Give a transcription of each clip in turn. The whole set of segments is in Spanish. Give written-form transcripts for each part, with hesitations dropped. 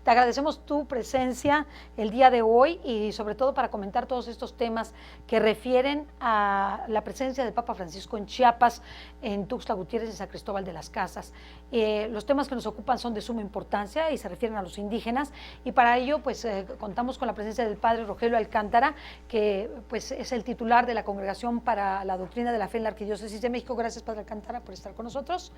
Te agradecemos tu presencia el día de hoy y sobre todo para comentar todos estos temas que refieren a la presencia del Papa Francisco en Chiapas, en Tuxtla Gutiérrez y San Cristóbal de las Casas. Los temas que nos ocupan son de suma importancia y se refieren a los indígenas, y para ello pues contamos con la presencia del padre Rogelio Alcántara, que pues es el titular de la Congregación para la Doctrina de la Fe en la Arquidiócesis de México. Gracias, padre Alcántara, por estar con nosotros.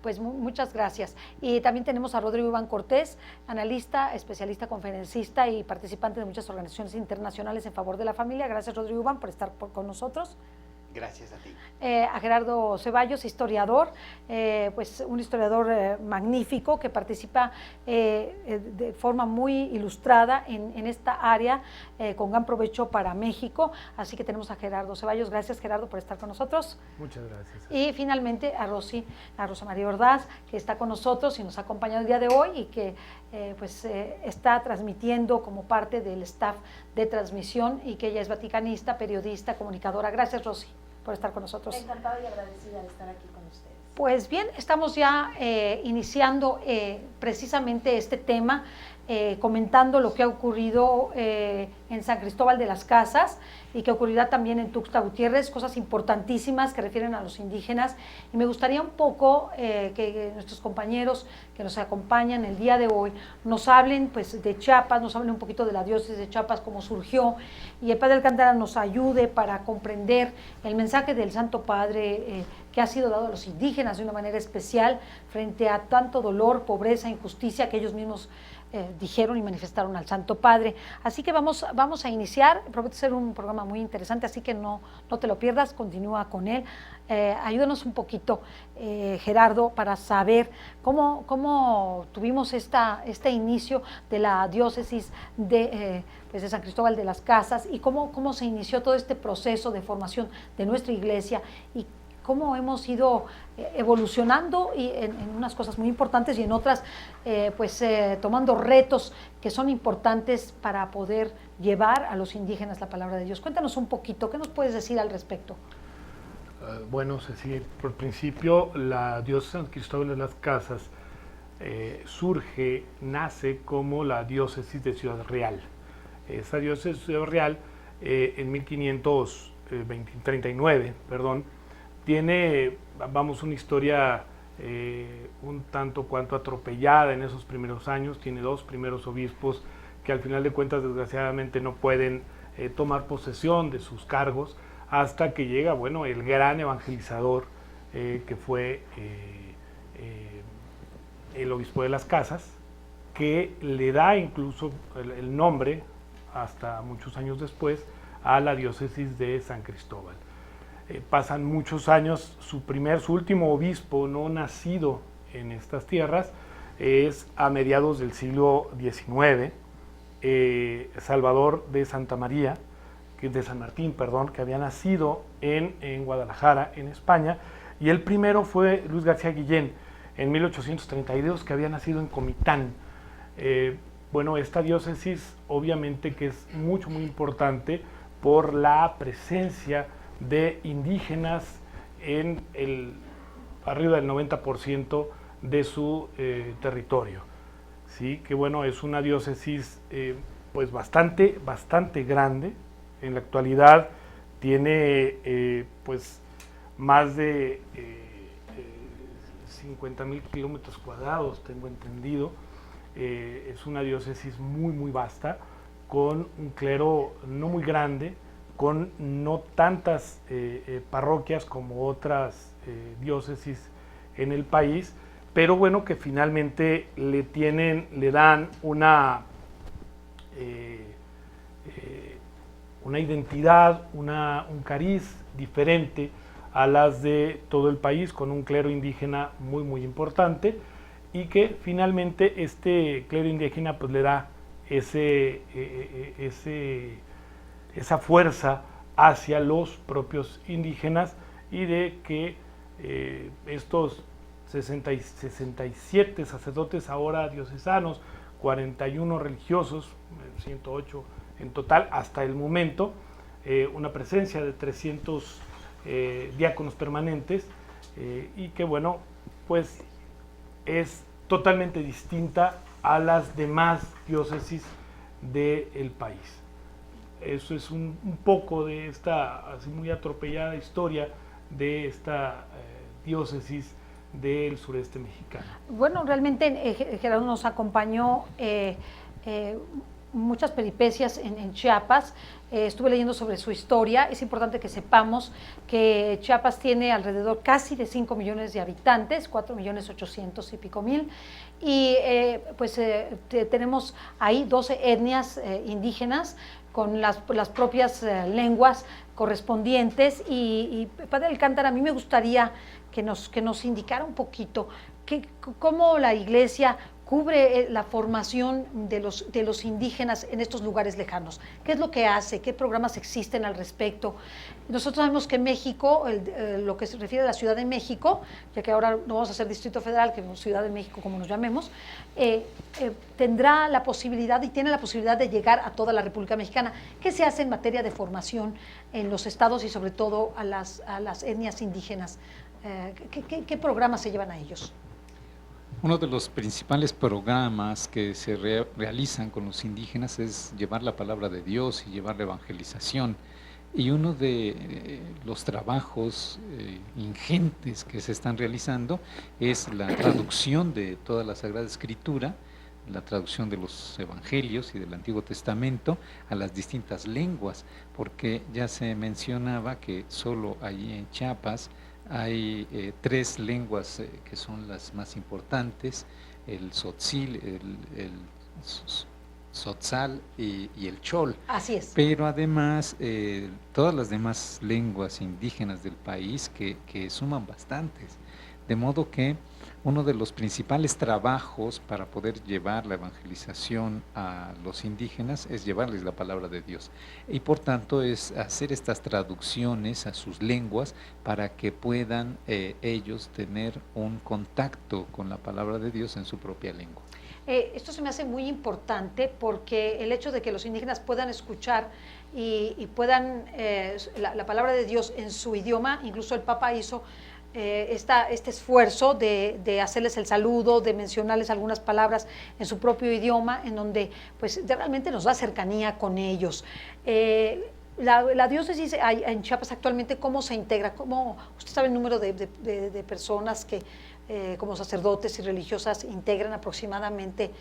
Pues muchas gracias. Y también tenemos a Rodrigo Iván Cortés, analista, especialista, conferencista y participante de muchas organizaciones internacionales en favor de la familia. Gracias, Rodrigo Iván, por estar con nosotros. Gracias a ti. A Gerardo Ceballos, historiador, pues un historiador magnífico que participa de forma muy ilustrada en esta área, con gran provecho para México. Así que tenemos a Gerardo Ceballos. Gracias, Gerardo, por estar con nosotros. Muchas gracias. Y finalmente a Rosa María Ordaz, que está con nosotros y nos ha acompañado el día de hoy y que está transmitiendo como parte del staff de transmisión, y que ella es vaticanista, periodista, comunicadora. Gracias, Rosy, por estar con nosotros. Encantada y agradecida de estar aquí con ustedes. Pues bien, estamos ya iniciando precisamente este tema, comentando lo que ha ocurrido en San Cristóbal de las Casas y que ocurrirá también en Tuxtla Gutiérrez, cosas importantísimas que refieren a los indígenas. Y me gustaría un poco que nuestros compañeros que nos acompañan el día de hoy nos hablen pues de Chiapas, nos hablen un poquito de la diócesis de Chiapas, cómo surgió, y el padre Alcántara nos ayude para comprender el mensaje del Santo Padre que ha sido dado a los indígenas de una manera especial frente a tanto dolor, pobreza, injusticia que ellos mismos dijeron y manifestaron al Santo Padre. Así que vamos a iniciar. Promete ser un programa muy interesante, así que no te lo pierdas, continúa con él. Ayúdanos un poquito, Gerardo, para saber cómo tuvimos este inicio de la diócesis de San Cristóbal de las Casas, y cómo se inició todo este proceso de formación de nuestra iglesia, y cómo hemos ido evolucionando y en unas cosas muy importantes y en otras tomando retos que son importantes para poder llevar a los indígenas la palabra de Dios. Cuéntanos un poquito, ¿qué nos puedes decir al respecto? Bueno, Cecilia, por principio la diócesis de San Cristóbal de las Casas nace como la diócesis de Ciudad Real. Esa diócesis de Ciudad Real en 1539, tiene, una historia un tanto cuanto atropellada en esos primeros años. Tiene dos primeros obispos que al final de cuentas desgraciadamente no pueden tomar posesión de sus cargos, hasta que llega, el gran evangelizador que fue el obispo de las Casas, que le da incluso el nombre, hasta muchos años después, a la diócesis de San Cristóbal. Pasan muchos años, su último obispo no nacido en estas tierras es a mediados del siglo XIX, Salvador de San Martín, que había nacido en Guadalajara, en España, y el primero fue Luis García Guillén, en 1832, que había nacido en Comitán. Esta diócesis obviamente que es muy importante por la presencia de indígenas en arriba del 90% de su territorio. ¿Sí? Que es una diócesis bastante grande. En la actualidad tiene más de 50,000 kilómetros cuadrados, tengo entendido. Es una diócesis muy vasta, con un clero no muy grande, con no tantas parroquias como otras diócesis en el país, pero que finalmente le dan una identidad, un cariz diferente a las de todo el país, con un clero indígena muy importante, y que finalmente este clero indígena le da esa fuerza hacia los propios indígenas, y de que estos 67 sacerdotes ahora diocesanos, 41 religiosos, 108 en total hasta el momento, una presencia de 300 diáconos permanentes, y que es totalmente distinta a las demás diócesis del país. Eso es un poco de esta así muy atropellada historia de esta diócesis del sureste mexicano. Bueno, realmente Gerardo nos acompañó muchas peripecias en Chiapas. Estuve leyendo sobre su historia. Es importante que sepamos que Chiapas tiene alrededor casi de 5 millones de habitantes, 4.800.000 y pico, y tenemos ahí 12 etnias indígenas con las propias lenguas correspondientes. Y Padre Alcántara, a mí me gustaría que nos indicara un poquito cómo la Iglesia cubre la formación de los indígenas en estos lugares lejanos. ¿Qué es lo que hace? ¿Qué programas existen al respecto? Nosotros sabemos que México, lo que se refiere a la Ciudad de México, ya que ahora no vamos a ser Distrito Federal, que es Ciudad de México, como nos llamemos, tendrá la posibilidad y tiene la posibilidad de llegar a toda la República Mexicana. ¿Qué se hace en materia de formación en los estados y sobre todo a las etnias indígenas? ¿Qué programas se llevan a ellos? Uno de los principales programas que se realizan con los indígenas es llevar la palabra de Dios y llevar la evangelización. Y uno de los trabajos ingentes que se están realizando es la traducción de toda la Sagrada Escritura, la traducción de los evangelios y del Antiguo Testamento a las distintas lenguas, porque ya se mencionaba que solo allí en Chiapas hay 3 lenguas que son las más importantes: el tzotzil, el tzotzal y el chol. Así es. Pero además todas las demás lenguas indígenas del país que suman bastantes, de modo que uno de los principales trabajos para poder llevar la evangelización a los indígenas es llevarles la palabra de Dios, y por tanto es hacer estas traducciones a sus lenguas para que puedan ellos tener un contacto con la palabra de Dios en su propia lengua. Esto se me hace muy importante porque el hecho de que los indígenas puedan escuchar y puedan la palabra de Dios en su idioma, incluso el Papa hizo este esfuerzo de hacerles el saludo, de mencionarles algunas palabras en su propio idioma, en donde pues realmente nos da cercanía con ellos. La diócesis en Chiapas actualmente, ¿cómo se integra? ¿Usted sabe el número de personas que como sacerdotes y religiosas integran aproximadamente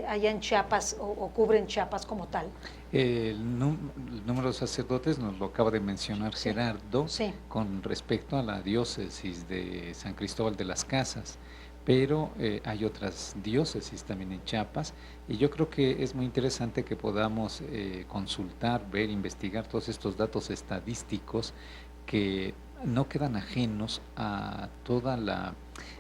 allá en Chiapas o cubren Chiapas como tal? El número de sacerdotes nos lo acaba de mencionar Gerardo, sí, con respecto a la diócesis de San Cristóbal de las Casas, pero hay otras diócesis también en Chiapas, y yo creo que es muy interesante que podamos consultar, ver, investigar todos estos datos estadísticos que no quedan ajenos a toda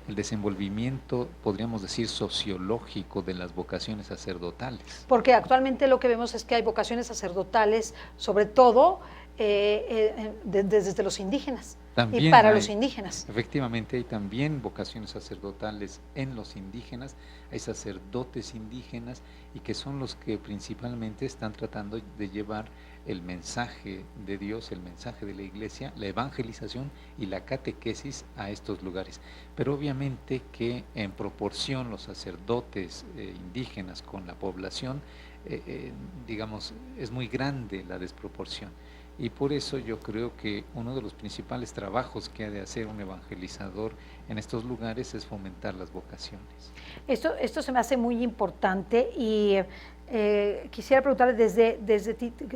el desenvolvimiento, podríamos decir, sociológico de las vocaciones sacerdotales. Porque actualmente lo que vemos es que hay vocaciones sacerdotales, sobre todo desde los indígenas También y para los indígenas. Efectivamente, hay también vocaciones sacerdotales en los indígenas, hay sacerdotes indígenas, y que son los que principalmente están tratando de llevar el mensaje de Dios, el mensaje de la Iglesia, la evangelización y la catequesis a estos lugares. Pero obviamente que en proporción los sacerdotes indígenas con la población, digamos, es muy grande la desproporción. Y por eso yo creo que uno de los principales trabajos que ha de hacer un evangelizador en estos lugares es fomentar las vocaciones. Esto se me hace muy importante, y quisiera preguntarle,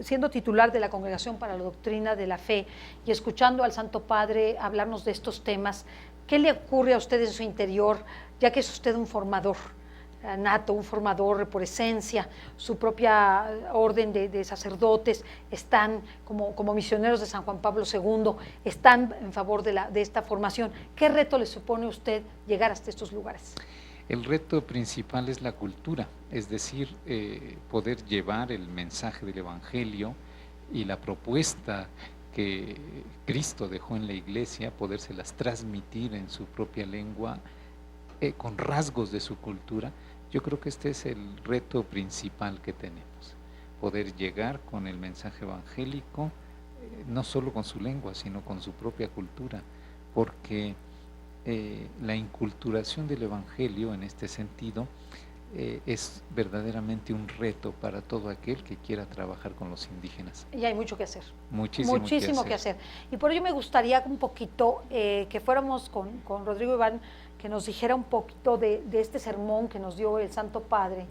siendo titular de la Congregación para la Doctrina de la Fe y escuchando al Santo Padre hablarnos de estos temas, ¿qué le ocurre a usted en su interior, ya que es usted un formador nato, un formador por esencia? Su propia orden de sacerdotes están como misioneros de San Juan Pablo II, están en favor de esta formación. ¿Qué reto le supone a usted llegar hasta estos lugares? El reto principal es la cultura, es decir, poder llevar el mensaje del Evangelio y la propuesta que Cristo dejó en la Iglesia, podérselas transmitir en su propia lengua, con rasgos de su cultura. Yo creo que este es el reto principal que tenemos, poder llegar con el mensaje evangélico, no solo con su lengua, sino con su propia cultura, porque la inculturación del Evangelio en este sentido es verdaderamente un reto para todo aquel que quiera trabajar con los indígenas. Y hay mucho que hacer. Muchísimo que hacer. Y por ello me gustaría un poquito que fuéramos con Rodrigo Iván, que nos dijera un poquito de este sermón que nos dio el Santo Padre,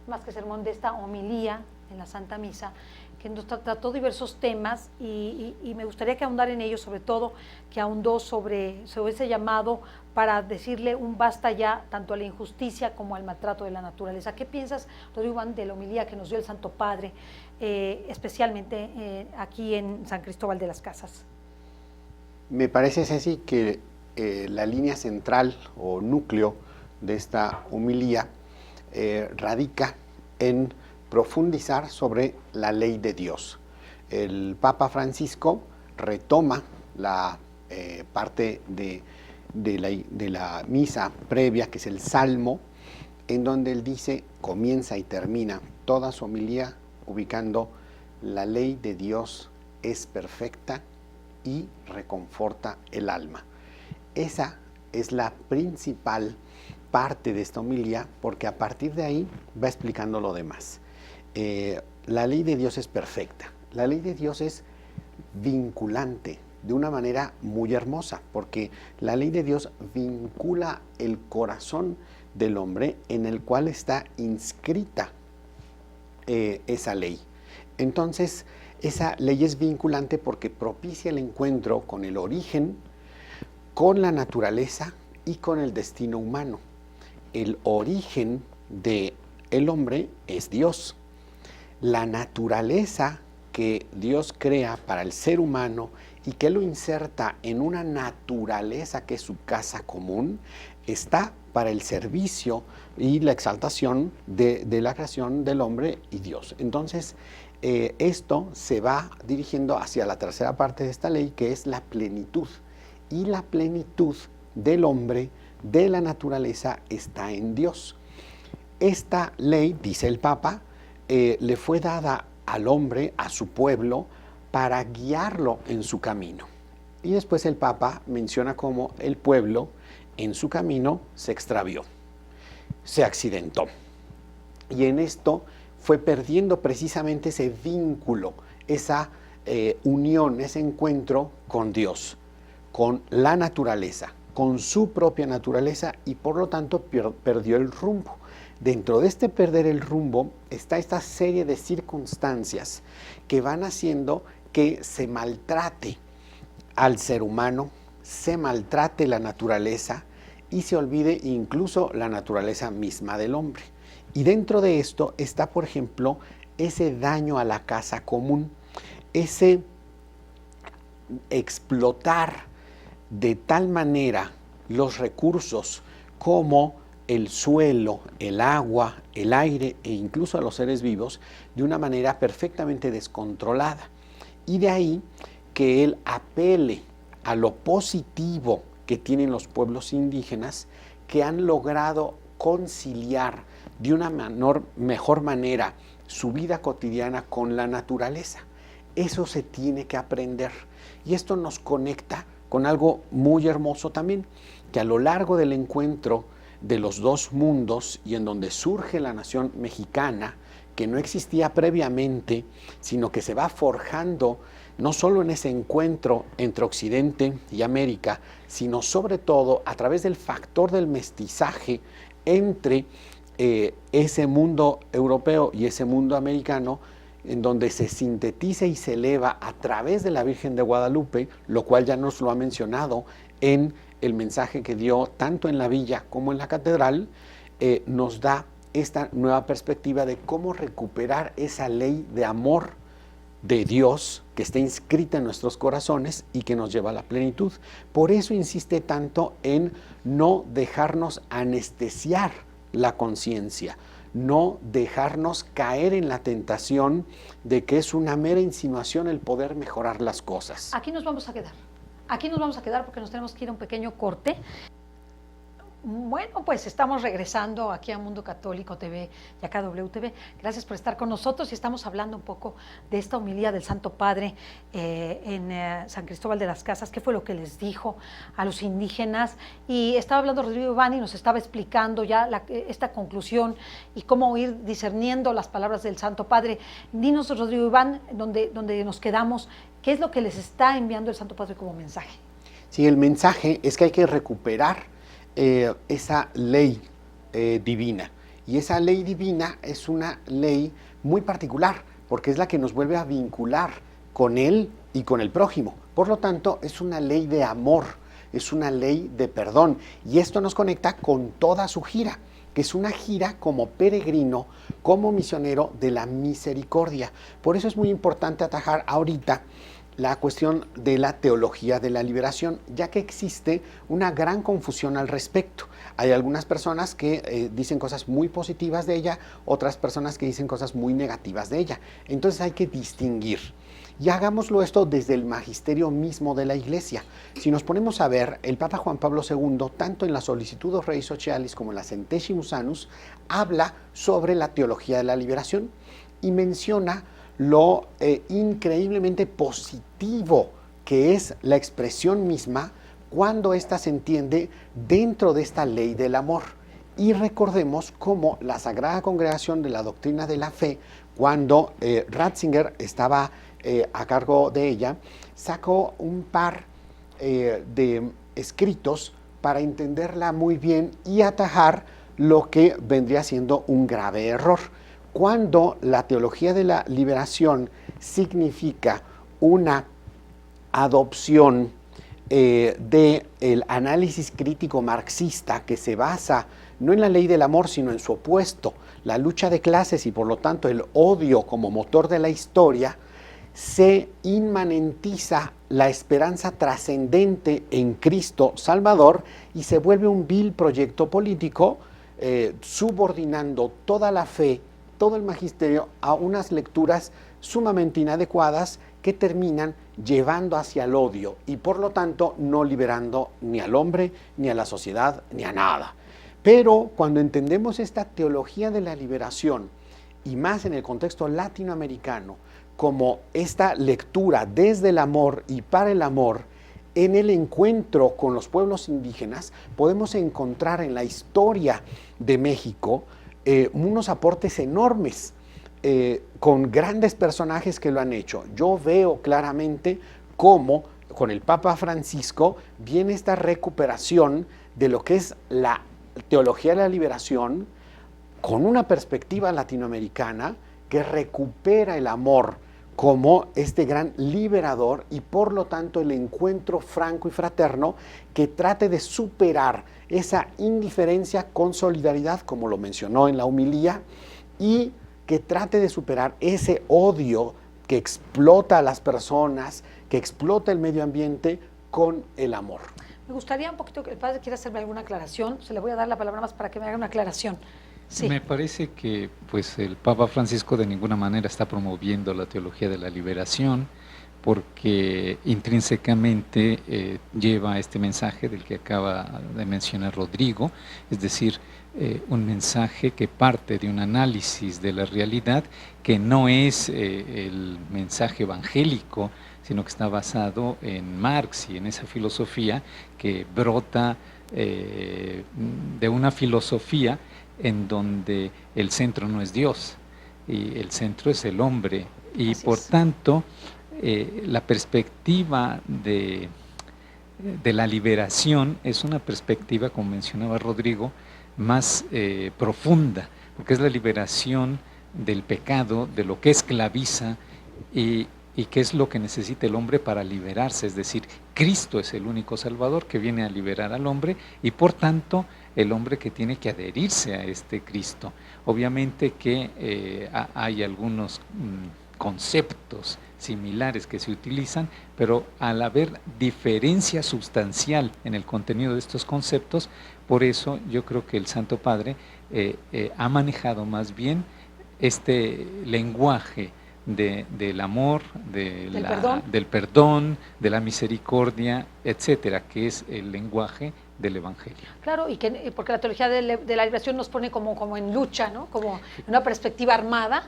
más que sermón, de esta homilía en la Santa Misa, que nos trató diversos temas y me gustaría que ahondara en ellos, sobre todo que ahondó sobre ese llamado para decirle un basta ya tanto a la injusticia como al maltrato de la naturaleza. ¿Qué piensas, Rodrigo Iván, de la homilía que nos dio el Santo Padre, especialmente aquí en San Cristóbal de las Casas? Me parece, Ceci, que la línea central o núcleo de esta homilía radica en profundizar sobre la ley de Dios. El Papa Francisco retoma la parte de la misa previa, que es el Salmo, en donde él dice, comienza y termina toda su homilía ubicando: la ley de Dios es perfecta y reconforta el alma. Esa es la principal parte de esta homilía, porque a partir de ahí va explicando lo demás. La ley de Dios es perfecta. La ley de Dios es vinculante de una manera muy hermosa, porque la ley de Dios vincula el corazón del hombre en el cual está inscrita esa ley. Entonces, esa ley es vinculante porque propicia el encuentro con el origen, con la naturaleza y con el destino humano. El origen del hombre es Dios. La naturaleza que Dios crea para el ser humano y que lo inserta en una naturaleza que es su casa común, está para el servicio y la exaltación de la creación del hombre y Dios. Entonces, esto se va dirigiendo hacia la tercera parte de esta ley, que es la plenitud. Y la plenitud del hombre, de la naturaleza, está en Dios. Esta ley, dice el Papa, le fue dada al hombre, a su pueblo, para guiarlo en su camino. Y después el Papa menciona cómo el pueblo en su camino se extravió, se accidentó. Y en esto fue perdiendo precisamente ese vínculo, esa unión, ese encuentro con Dios, con la naturaleza, con su propia naturaleza, y por lo tanto perdió el rumbo. Dentro de este perder el rumbo está esta serie de circunstancias que van haciendo que se maltrate al ser humano, se maltrate la naturaleza y se olvide incluso la naturaleza misma del hombre. Y dentro de esto está, por ejemplo, ese daño a la casa común, ese explotar de tal manera los recursos como el suelo, el agua, el aire e incluso a los seres vivos de una manera perfectamente descontrolada. Y de ahí que él apele a lo positivo que tienen los pueblos indígenas, que han logrado conciliar de una mejor manera su vida cotidiana con la naturaleza. Eso se tiene que aprender. Y esto nos conecta con algo muy hermoso también, que a lo largo del encuentro de los dos mundos y en donde surge la nación mexicana, que no existía previamente, sino que se va forjando no solo en ese encuentro entre Occidente y América, sino sobre todo a través del factor del mestizaje entre ese mundo europeo y ese mundo americano, en donde se sintetiza y se eleva a través de la Virgen de Guadalupe, lo cual ya nos lo ha mencionado en el mensaje que dio tanto en la villa como en la catedral, nos da esta nueva perspectiva de cómo recuperar esa ley de amor de Dios que está inscrita en nuestros corazones y que nos lleva a la plenitud. Por eso insiste tanto en no dejarnos anestesiar la conciencia, no dejarnos caer en la tentación de que es una mera insinuación el poder mejorar las cosas. Aquí nos vamos a quedar. Aquí nos vamos a quedar porque nos tenemos que ir a un pequeño corte. Bueno, pues estamos regresando aquí a Mundo Católico TV y a KWTV. Gracias por estar con nosotros y estamos hablando un poco de esta homilía del Santo Padre en San Cristóbal de las Casas. ¿Qué fue lo que les dijo a los indígenas? Y estaba hablando Rodrigo Iván y nos estaba explicando ya esta conclusión y cómo ir discerniendo las palabras del Santo Padre. Dinos, Rodrigo Iván, donde nos quedamos, ¿qué es lo que les está enviando el Santo Padre como mensaje? Sí, el mensaje es que hay que recuperar esa ley divina. Y esa ley divina es una ley muy particular, porque es la que nos vuelve a vincular con Él y con el prójimo. Por lo tanto, es una ley de amor, es una ley de perdón. Y esto nos conecta con toda su gira, que es una gira como peregrino, como misionero de la misericordia. Por eso es muy importante atajar ahorita la cuestión de la teología de la liberación, ya que existe una gran confusión al respecto. Hay algunas personas que dicen cosas muy positivas de ella, otras personas que dicen cosas muy negativas de ella. Entonces hay que distinguir. Y hagámoslo esto desde el magisterio mismo de la Iglesia. Si nos ponemos a ver, el Papa Juan Pablo II, tanto en la Solicitudo Rei Socialis como en la Centesimus Annus, habla sobre la teología de la liberación y menciona lo increíblemente positivo que es la expresión misma cuando ésta se entiende dentro de esta ley del amor. Y recordemos cómo la Sagrada Congregación de la Doctrina de la Fe, cuando Ratzinger estaba a cargo de ella, sacó un par de escritos para entenderla muy bien y atajar lo que vendría siendo un grave error. Cuando la teología de la liberación significa una adopción del análisis crítico marxista que se basa no en la ley del amor, sino en su opuesto, la lucha de clases y por lo tanto el odio como motor de la historia, se inmanentiza la esperanza trascendente en Cristo Salvador y se vuelve un vil proyecto político subordinando toda la fe, todo el magisterio a unas lecturas sumamente inadecuadas que terminan llevando hacia el odio y por lo tanto no liberando ni al hombre, ni a la sociedad, ni a nada. Pero cuando entendemos esta teología de la liberación, y más en el contexto latinoamericano, como esta lectura desde el amor y para el amor, en el encuentro con los pueblos indígenas, podemos encontrar en la historia de México unos aportes enormes, con grandes personajes que lo han hecho. Yo veo claramente cómo con el Papa Francisco viene esta recuperación de lo que es la teología de la liberación con una perspectiva latinoamericana que recupera el amor como este gran liberador y por lo tanto el encuentro franco y fraterno que trate de superar esa indiferencia con solidaridad, como lo mencionó en la homilía, y que trate de superar ese odio que explota a las personas, que explota el medio ambiente con el amor. Me gustaría un poquito que el padre quiera hacerme alguna aclaración. Se le voy a dar la palabra más para que me haga una aclaración. Sí. Me parece que pues el Papa Francisco de ninguna manera está promoviendo la teología de la liberación, porque intrínsecamente lleva este mensaje del que acaba de mencionar Rodrigo, es decir, un mensaje que parte de un análisis de la realidad que no es el mensaje evangélico, sino que está basado en Marx y en esa filosofía que brota de una filosofía en donde el centro no es Dios y el centro es el hombre y Así por es. tanto la perspectiva de la liberación es una perspectiva, como mencionaba Rodrigo, más profunda, porque es la liberación del pecado, de lo que esclaviza y qué es lo que necesita el hombre para liberarse, es decir, Cristo es el único Salvador que viene a liberar al hombre y por tanto el hombre que tiene que adherirse a este Cristo. Obviamente que hay algunos conceptos similares que se utilizan, pero al haber diferencia sustancial en el contenido de estos conceptos, por eso yo creo que el Santo Padre ha manejado más bien este lenguaje del amor, del perdón, de la misericordia, etcétera, que es el lenguaje del Evangelio. Claro, porque la teología de la liberación nos pone como en lucha, ¿no? Como en una perspectiva armada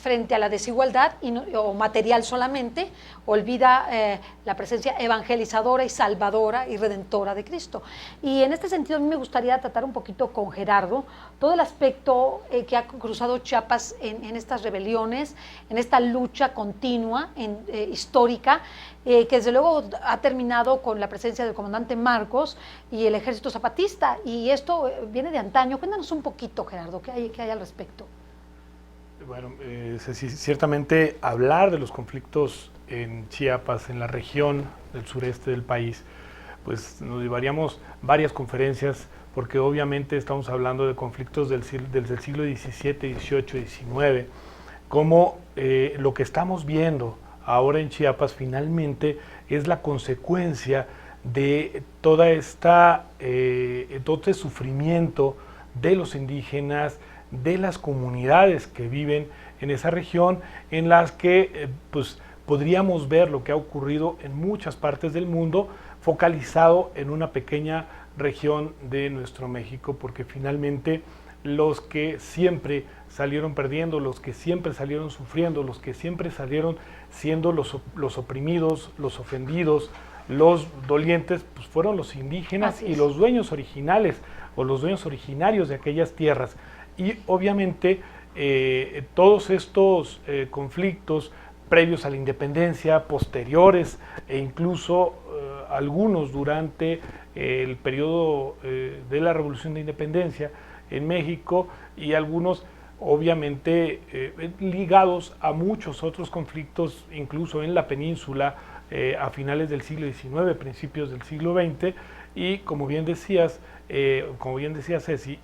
frente a la desigualdad o material solamente, olvida la presencia evangelizadora y salvadora y redentora de Cristo. Y en este sentido a mí me gustaría tratar un poquito con Gerardo todo el aspecto que ha cruzado Chiapas en estas rebeliones, en esta lucha continua, histórica, que desde luego ha terminado con la presencia del comandante Marcos y el ejército zapatista, y esto viene de antaño. Cuéntanos un poquito, Gerardo, ¿qué hay al respecto? Bueno, ciertamente hablar de los conflictos en Chiapas, en la región del sureste del país, pues nos llevaríamos varias conferencias, porque obviamente estamos hablando de conflictos desde el siglo XVII, XVIII, XIX, como lo que estamos viendo ahora en Chiapas finalmente es la consecuencia de todo este sufrimiento de los indígenas, de las comunidades que viven en esa región, en las que pues podríamos ver lo que ha ocurrido en muchas partes del mundo, focalizado en una pequeña región de nuestro México, porque finalmente los que siempre salieron perdiendo, los que siempre salieron sufriendo, los que siempre salieron siendo los oprimidos, los ofendidos, los dolientes, pues fueron los indígenas y los dueños originales o los dueños originarios de aquellas tierras. Y obviamente todos estos conflictos previos a la independencia, posteriores e incluso algunos durante el periodo de la Revolución de Independencia en México, y algunos obviamente ligados a muchos otros conflictos, incluso en la península a finales del siglo XIX, principios del siglo XX, y como bien decía Ceci,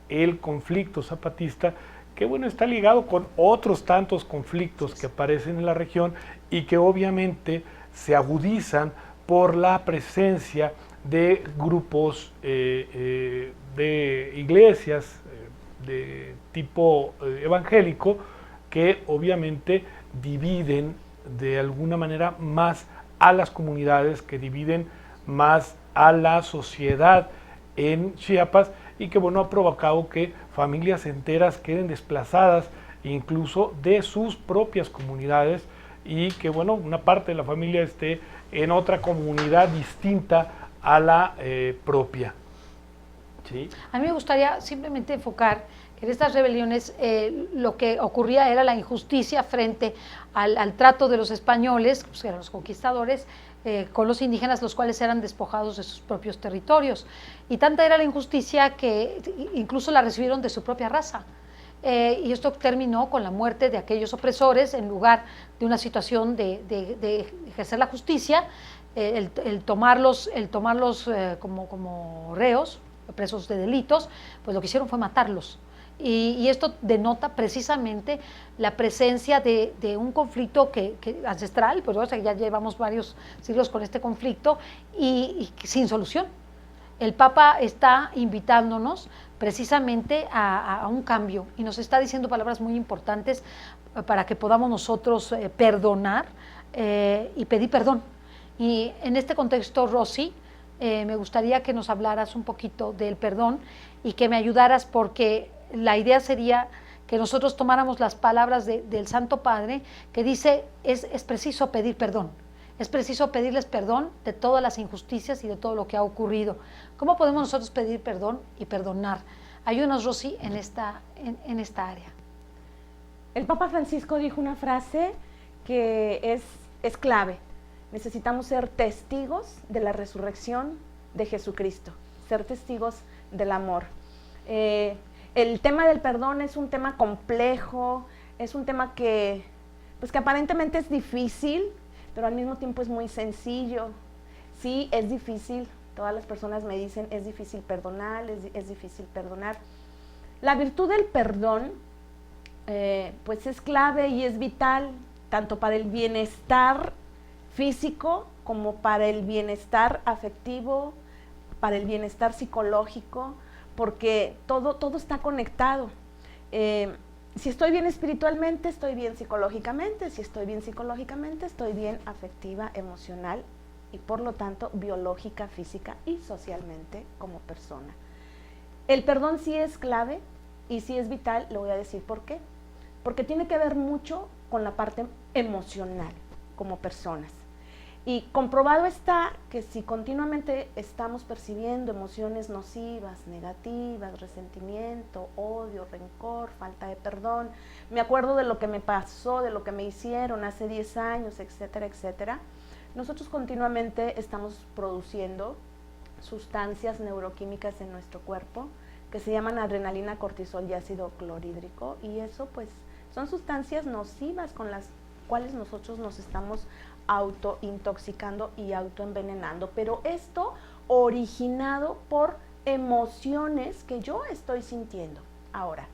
el conflicto zapatista, que bueno, está ligado con otros tantos conflictos que aparecen en la región y que obviamente se agudizan por la presencia de grupos de iglesias de tipo evangélico, que obviamente dividen de alguna manera más a las comunidades, que dividen más a la sociedad en Chiapas, y que bueno, ha provocado que familias enteras queden desplazadas incluso de sus propias comunidades, y que bueno, una parte de la familia esté en otra comunidad distinta a la propia. ¿Sí? A mí me gustaría simplemente enfocar que en estas rebeliones lo que ocurría era la injusticia frente al trato de los españoles, pues eran los conquistadores, con los indígenas, los cuales eran despojados de sus propios territorios. Y tanta era la injusticia que incluso la recibieron de su propia raza. Y esto terminó con la muerte de aquellos opresores, en lugar de una situación de ejercer la justicia, el tomarlos como reos, presos de delitos, pues lo que hicieron fue matarlos. Y esto denota precisamente la presencia de un conflicto ancestral, pues o sea, ya llevamos varios siglos con este conflicto y sin solución. El Papa está invitándonos precisamente a un cambio, y nos está diciendo palabras muy importantes para que podamos nosotros perdonar y pedir perdón. Y en este contexto, Rosy, me gustaría que nos hablaras un poquito del perdón y que me ayudaras, porque la idea sería que nosotros tomáramos las palabras del Santo Padre, que dice, es preciso pedir perdón, es preciso pedirles perdón de todas las injusticias y de todo lo que ha ocurrido. ¿Cómo podemos nosotros pedir perdón y perdonar? Ayúdanos, Rosy, en esta área. El Papa Francisco dijo una frase que es clave. Necesitamos ser testigos de la resurrección de Jesucristo, ser testigos del amor. El tema del perdón es un tema complejo, es un tema que aparentemente es difícil, pero al mismo tiempo es muy sencillo. Sí, es difícil, todas las personas me dicen, es difícil perdonar, es difícil perdonar. La virtud del perdón, pues es clave y es vital, tanto para el bienestar físico como para el bienestar afectivo, para el bienestar psicológico, porque todo está conectado. Si estoy bien espiritualmente, estoy bien psicológicamente. Si estoy bien psicológicamente, estoy bien afectiva, emocional y por lo tanto biológica, física y socialmente como persona. El perdón sí es clave y sí es vital, le voy a decir por qué. Porque tiene que ver mucho con la parte emocional como personas. Y comprobado está que si continuamente estamos percibiendo emociones nocivas, negativas, resentimiento, odio, rencor, falta de perdón, me acuerdo de lo que me pasó, de lo que me hicieron hace 10 años, etcétera, etcétera, nosotros continuamente estamos produciendo sustancias neuroquímicas en nuestro cuerpo que se llaman adrenalina, cortisol y ácido clorhídrico, y eso pues son sustancias nocivas con las cuales nosotros nos estamos autointoxicando y autoenvenenando, pero esto originado por emociones que yo estoy sintiendo. Ahora,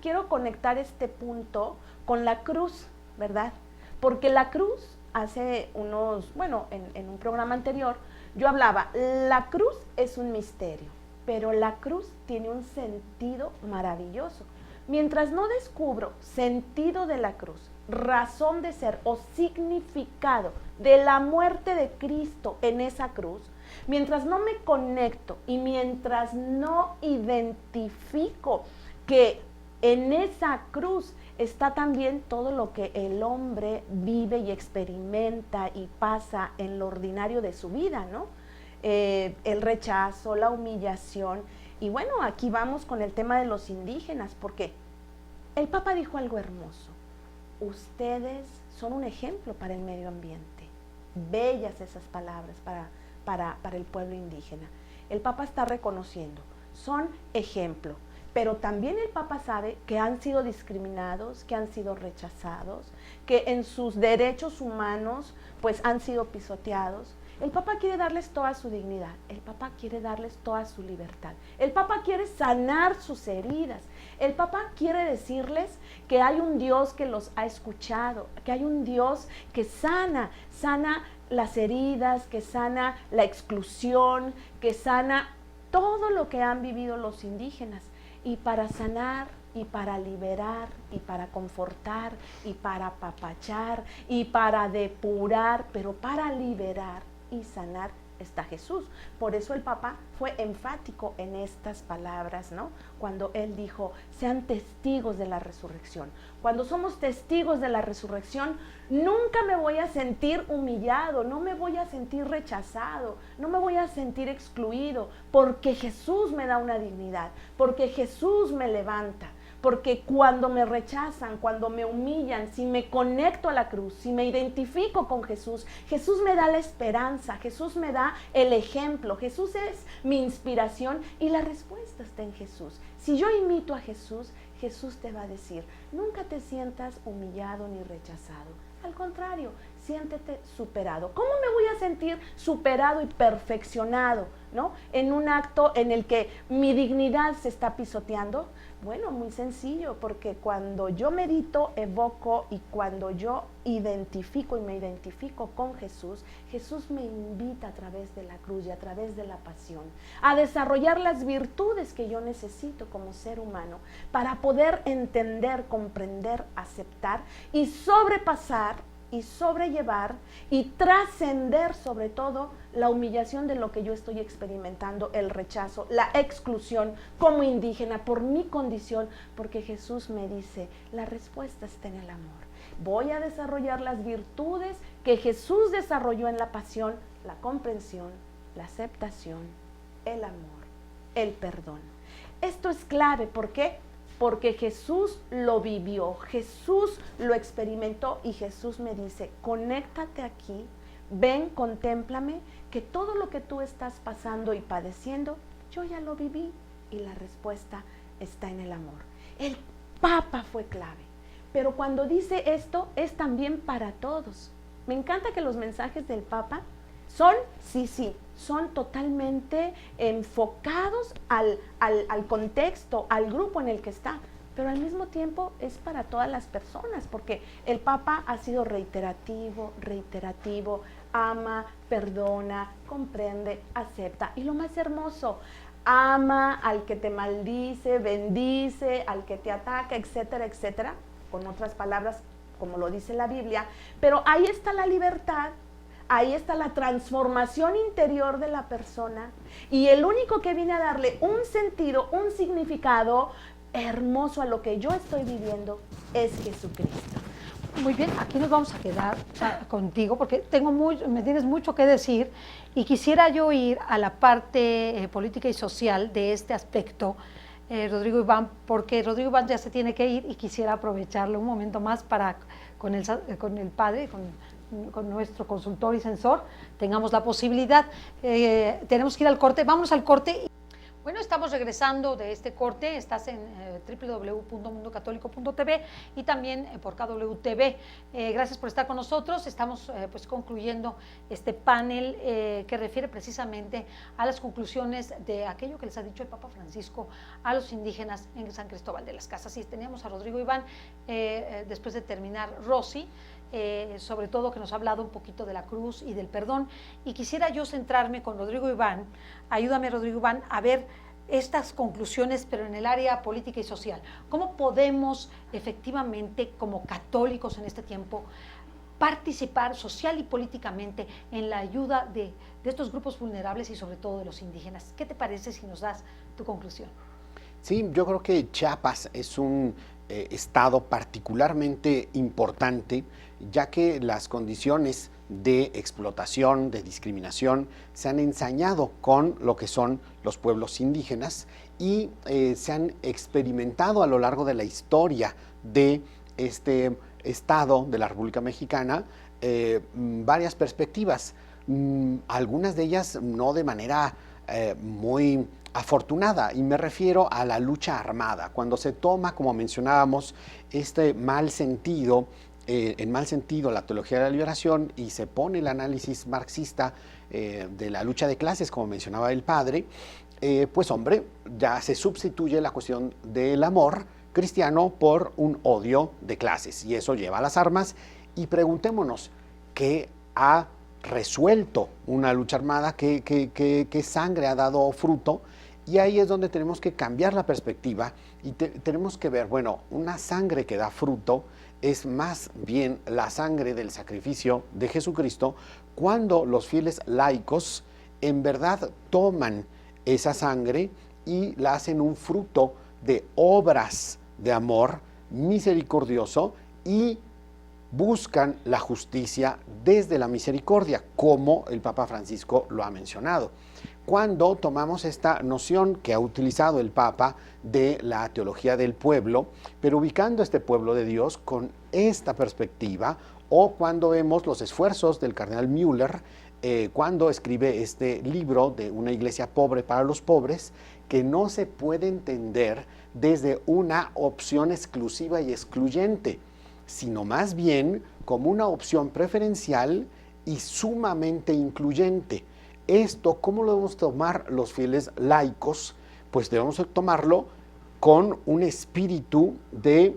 quiero conectar este punto con la cruz, ¿verdad? Porque la cruz, hace unos, bueno, en un programa anterior, yo hablaba, la cruz es un misterio, pero la cruz tiene un sentido maravilloso. Mientras no descubro sentido de la cruz, razón de ser o significado de la muerte de Cristo en esa cruz, mientras no me conecto y mientras no identifico que en esa cruz está también todo lo que el hombre vive y experimenta y pasa en lo ordinario de su vida, ¿no? El rechazo, la humillación. Y bueno, aquí vamos con el tema de los indígenas, porque el Papa dijo algo hermoso. Ustedes son un ejemplo para el medio ambiente. Bellas esas palabras para el pueblo indígena. El Papa está reconociendo, son ejemplo. Pero también el Papa sabe que han sido discriminados, que han sido rechazados, que en sus derechos humanos pues han sido pisoteados. El Papa quiere darles toda su dignidad, el Papa quiere darles toda su libertad, el Papa quiere sanar sus heridas, el Papa quiere decirles que hay un Dios que los ha escuchado, que hay un Dios que sana las heridas, que sana la exclusión, que sana todo lo que han vivido los indígenas. Y para sanar, y para liberar, y para confortar, y para apapachar, y para depurar, pero para liberar y sanar está Jesús. Por eso el Papa fue enfático en estas palabras, ¿no? Cuando él dijo, sean testigos de la resurrección. Cuando somos testigos de la resurrección, nunca me voy a sentir humillado, no me voy a sentir rechazado, no me voy a sentir excluido, porque Jesús me da una dignidad, porque Jesús me levanta. Porque cuando me rechazan, cuando me humillan, si me conecto a la cruz, si me identifico con Jesús, Jesús me da la esperanza, Jesús me da el ejemplo, Jesús es mi inspiración y la respuesta está en Jesús. Si yo imito a Jesús, Jesús te va a decir, nunca te sientas humillado ni rechazado. Al contrario, siéntete superado. ¿Cómo me voy a sentir superado y perfeccionado, ¿no? En un acto en el que mi dignidad se está pisoteando. Bueno, muy sencillo, porque cuando yo medito, evoco y cuando yo identifico y me identifico con Jesús, Jesús me invita a través de la cruz y a través de la pasión a desarrollar las virtudes que yo necesito como ser humano para poder entender, comprender, aceptar y sobrepasar y sobrellevar y trascender sobre todo la humillación de lo que yo estoy experimentando, el rechazo, la exclusión como indígena por mi condición, porque Jesús me dice, la respuesta está en el amor. Voy a desarrollar las virtudes que Jesús desarrolló en la pasión, la comprensión, la aceptación, el amor, el perdón. Esto es clave, ¿por qué? Porque Jesús lo vivió, Jesús lo experimentó y Jesús me dice, conéctate aquí, ven, contémplame, que todo lo que tú estás pasando y padeciendo, yo ya lo viví y la respuesta está en el amor. El Papa fue clave, pero cuando dice esto es también para todos. Me encanta que los mensajes del Papa son, son totalmente enfocados al contexto, al grupo en el que está, pero al mismo tiempo es para todas las personas, porque el Papa ha sido reiterativo, ama, perdona, comprende, acepta, y lo más hermoso, ama al que te maldice, bendice, al que te ataca, etcétera, etcétera, con otras palabras, como lo dice la Biblia, pero ahí está la libertad. ahí está la transformación interior de la persona y el único que viene a darle un sentido, un significado hermoso a lo que yo estoy viviendo es Jesucristo. Muy bien, aquí nos vamos a quedar contigo porque me tienes mucho que decir y quisiera yo ir a la parte política y social de este aspecto, Rodrigo Iván, porque Rodrigo Iván ya se tiene que ir y quisiera aprovecharle un momento más para con el padre, con nuestro consultor y censor, tengamos la posibilidad. Tenemos que ir al corte, vamos al corte. Bueno, estamos regresando de este corte, estás en www.mundocatólico.tv y también por KWTV. Gracias por estar con nosotros, estamos pues concluyendo este panel que refiere precisamente a las conclusiones de aquello que les ha dicho el Papa Francisco a los indígenas en San Cristóbal de las Casas. Y teníamos a Rodrigo Iván, después de terminar Rosy, sobre todo que nos ha hablado un poquito de la cruz y del perdón, y quisiera yo centrarme con Rodrigo Iván, ayúdame Rodrigo Iván, a ver estas conclusiones, pero en el área política y social. ¿Cómo podemos efectivamente, como católicos en este tiempo, participar social y políticamente en la ayuda de estos grupos vulnerables y sobre todo de los indígenas? ¿Qué te parece si nos das tu conclusión? Sí, yo creo que Chiapas es un estado particularmente importante, ya que las condiciones de explotación, de discriminación, se han ensañado con lo que son los pueblos indígenas y se han experimentado a lo largo de la historia de este estado de la República Mexicana varias perspectivas, algunas de ellas no de manera muy afortunada, y me refiero a la lucha armada, cuando se toma, como mencionábamos, este mal sentido, en mal sentido la teología de la liberación, y se pone el análisis marxista de la lucha de clases, como mencionaba el padre, pues hombre, ya se sustituye la cuestión del amor cristiano por un odio de clases, y eso lleva a las armas. Y preguntémonos, ¿qué ha resuelto una lucha armada? ¿Qué sangre ha dado fruto? Y ahí es donde tenemos que cambiar la perspectiva y tenemos que ver, bueno, una sangre que da fruto es más bien la sangre del sacrificio de Jesucristo, cuando los fieles laicos en verdad toman esa sangre y la hacen un fruto de obras de amor misericordioso y buscan la justicia desde la misericordia, como el Papa Francisco lo ha mencionado. Cuando tomamos esta noción que ha utilizado el Papa de la teología del pueblo, pero ubicando este pueblo de Dios con esta perspectiva, o cuando vemos los esfuerzos del cardenal Müller, cuando escribe este libro de una iglesia pobre para los pobres, que no se puede entender desde una opción exclusiva y excluyente, sino más bien como una opción preferencial y sumamente incluyente. Esto, ¿cómo lo debemos tomar los fieles laicos? Pues debemos tomarlo con un espíritu de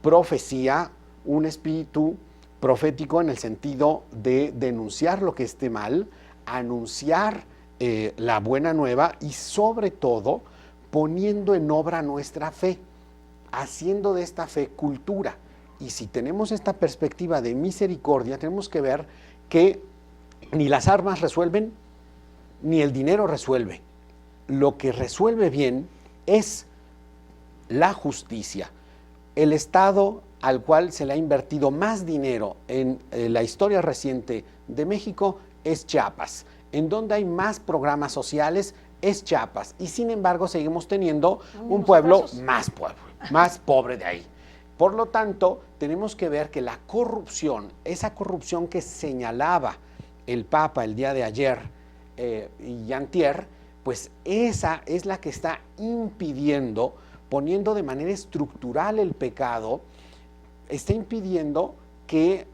profecía, un espíritu profético en el sentido de denunciar lo que esté mal, anunciar la buena nueva y sobre todo poniendo en obra nuestra fe, haciendo de esta fe cultura. Y si tenemos esta perspectiva de misericordia, tenemos que ver que ni las armas resuelven, ni el dinero resuelve. Lo que resuelve bien es la justicia. El Estado al cual se le ha invertido más dinero en la historia reciente de México es Chiapas. En donde hay más programas sociales es Chiapas. Y sin embargo seguimos teniendo un pueblo más pobre de ahí. Por lo tanto, tenemos que ver que la corrupción, esa corrupción que señalaba el Papa el día de ayer y antier, pues esa es la que está impidiendo, poniendo de manera estructural el pecado, está impidiendo que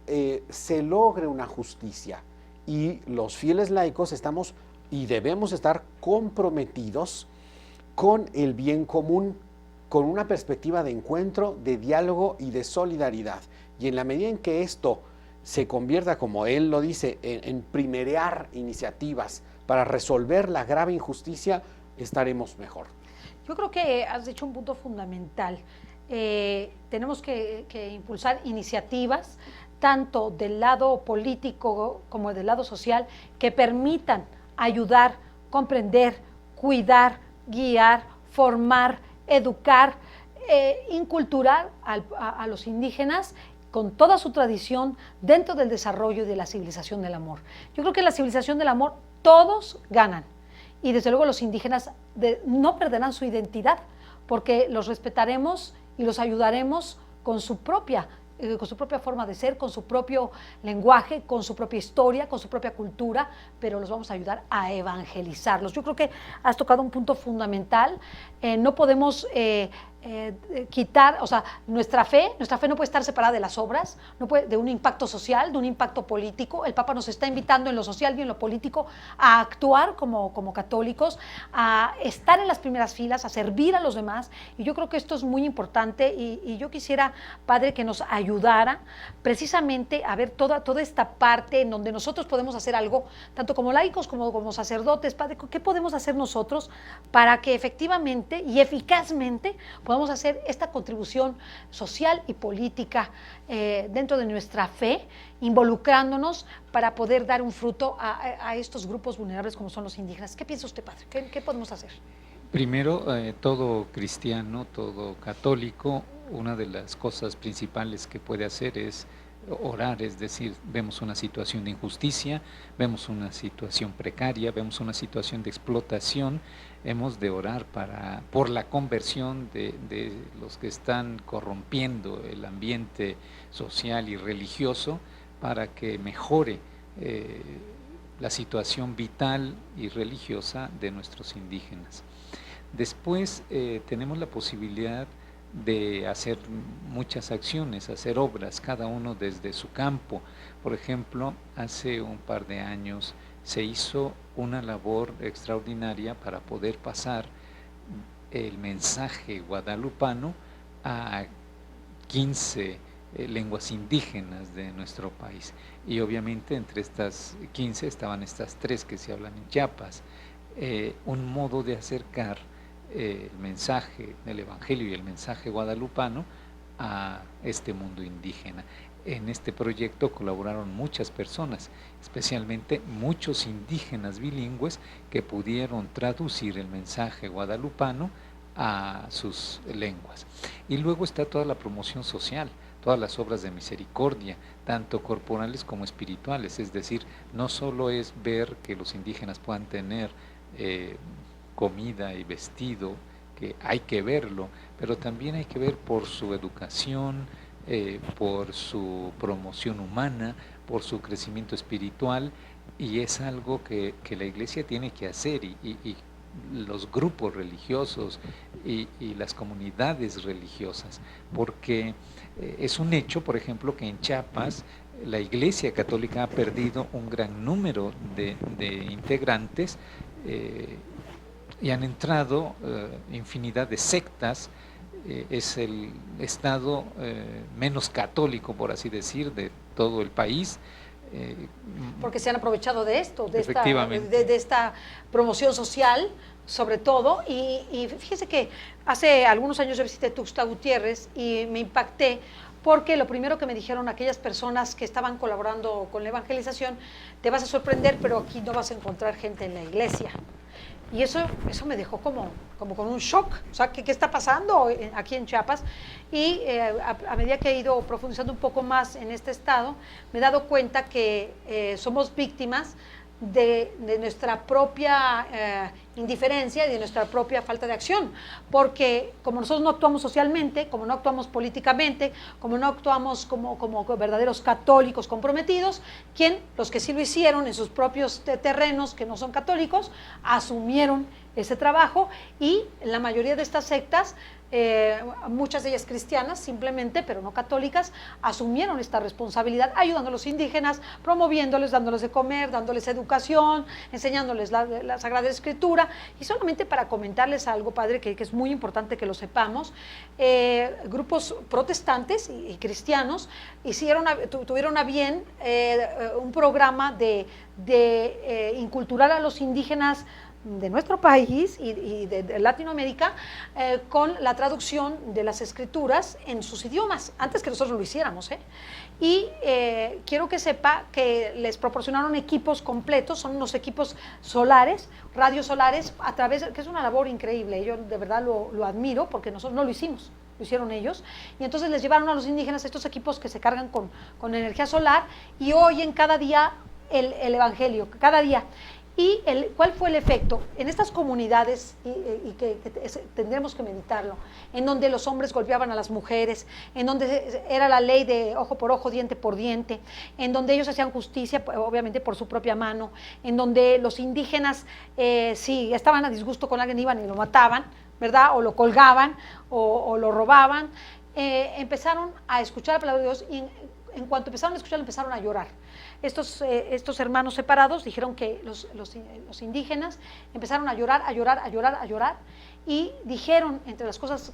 se logre una justicia. Y los fieles laicos estamos y debemos estar comprometidos con el bien común, con una perspectiva de encuentro, de diálogo y de solidaridad. Y en la medida en que esto se convierta, como él lo dice, en primerear iniciativas para resolver la grave injusticia, estaremos mejor. Yo creo que has dicho un punto fundamental. Tenemos que impulsar iniciativas tanto del lado político como del lado social, que permitan ayudar, comprender, cuidar, guiar, formar, educar, inculturar a los indígenas con toda su tradición dentro del desarrollo y de la civilización del amor. Yo creo que en la civilización del amor todos ganan, y desde luego los indígenas no perderán su identidad, porque los respetaremos y los ayudaremos con su propia forma de ser, con su propio lenguaje, con su propia historia, con su propia cultura, pero los vamos a ayudar a evangelizarlos. Yo creo que has tocado un punto fundamental. No podemos quitar, o sea, nuestra fe no puede estar separada de las obras, no puede, de un impacto social, de un impacto político. El Papa nos está invitando en lo social y en lo político a actuar como católicos, a estar en las primeras filas, a servir a los demás, y yo creo que esto es muy importante, y yo quisiera, Padre, que nos ayudara precisamente a ver toda esta parte en donde nosotros podemos hacer algo, tanto como laicos como sacerdotes. Padre, ¿qué podemos hacer nosotros para que efectivamente y eficazmente podamos hacer esta contribución social y política dentro de nuestra fe, involucrándonos para poder dar un fruto a estos grupos vulnerables como son los indígenas? ¿Qué piensa usted, Padre? ¿Qué podemos hacer? Primero, todo cristiano, todo católico, una de las cosas principales que puede hacer es orar, es decir, vemos una situación de injusticia, vemos una situación precaria, vemos una situación de explotación, hemos de orar por la conversión de los que están corrompiendo el ambiente social y religioso, para que mejore la situación vital y religiosa de nuestros indígenas. Después tenemos la posibilidad de hacer muchas acciones, hacer obras, cada uno desde su campo. Por ejemplo, hace un par de años se hizo una labor extraordinaria para poder pasar el mensaje guadalupano a 15 lenguas indígenas de nuestro país, y obviamente entre estas 15 estaban estas 3 que se hablan en Chiapas. Un modo de acercar el mensaje del Evangelio y el mensaje guadalupano a este mundo indígena. En este proyecto colaboraron muchas personas, especialmente muchos indígenas bilingües que pudieron traducir el mensaje guadalupano a sus lenguas. Y luego está toda la promoción social, todas las obras de misericordia, tanto corporales como espirituales, es decir, no solo es ver que los indígenas puedan tener comida y vestido, que hay que verlo, pero también hay que ver por su educación, por su promoción humana, por su crecimiento espiritual, y es algo que la Iglesia tiene que hacer, y los grupos religiosos y las comunidades religiosas, porque es un hecho, por ejemplo, que en Chiapas la Iglesia Católica ha perdido un gran número de integrantes, y han entrado infinidad de sectas. Es el estado menos católico, por así decir, de todo el país. Porque se han aprovechado de esto, de Efectivamente. esta promoción social, sobre todo, y fíjese que hace algunos años yo visité Tuxtla Gutiérrez y me impacté, porque lo primero que me dijeron aquellas personas que estaban colaborando con la evangelización: te vas a sorprender, pero aquí no vas a encontrar gente en la iglesia. Y eso me dejó como con un shock. O sea, ¿qué está pasando aquí en Chiapas? Y a medida que he ido profundizando un poco más en este estado, me he dado cuenta que somos víctimas de nuestra propia indiferencia y de nuestra propia falta de acción, porque como nosotros no actuamos socialmente, como no actuamos políticamente, como no actuamos como verdaderos católicos comprometidos, los que sí lo hicieron en sus propios terrenos, que no son católicos, asumieron ese trabajo, y la mayoría de estas sectas, muchas de ellas cristianas simplemente, pero no católicas, asumieron esta responsabilidad, ayudando a los indígenas, promoviéndoles, dándoles de comer, dándoles educación, enseñándoles la Sagrada Escritura. Y solamente para comentarles algo, Padre, que es muy importante que lo sepamos, grupos protestantes y cristianos tuvieron a bien un programa de inculturar a los indígenas de nuestro país y de Latinoamérica con la traducción de las escrituras en sus idiomas, antes que nosotros lo hiciéramos. Y quiero que sepa que les proporcionaron equipos completos, son unos equipos solares, radios solares, a través, que es una labor increíble, yo de verdad lo admiro, porque nosotros no lo hicimos, lo hicieron ellos, y entonces les llevaron a los indígenas estos equipos que se cargan con energía solar y oyen cada día el Evangelio, cada día. ¿Y cuál fue el efecto? En estas comunidades, y que tendremos que meditarlo, en donde los hombres golpeaban a las mujeres, en donde era la ley de ojo por ojo, diente por diente, en donde ellos hacían justicia, obviamente por su propia mano, en donde los indígenas, si estaban a disgusto con alguien, iban y lo mataban, ¿verdad? O lo colgaban, o lo robaban, empezaron a escuchar la palabra de Dios y en cuanto empezaron a escuchar, empezaron a llorar. Estos hermanos separados dijeron que los indígenas empezaron a llorar, a llorar, a llorar, a llorar, y dijeron, entre las cosas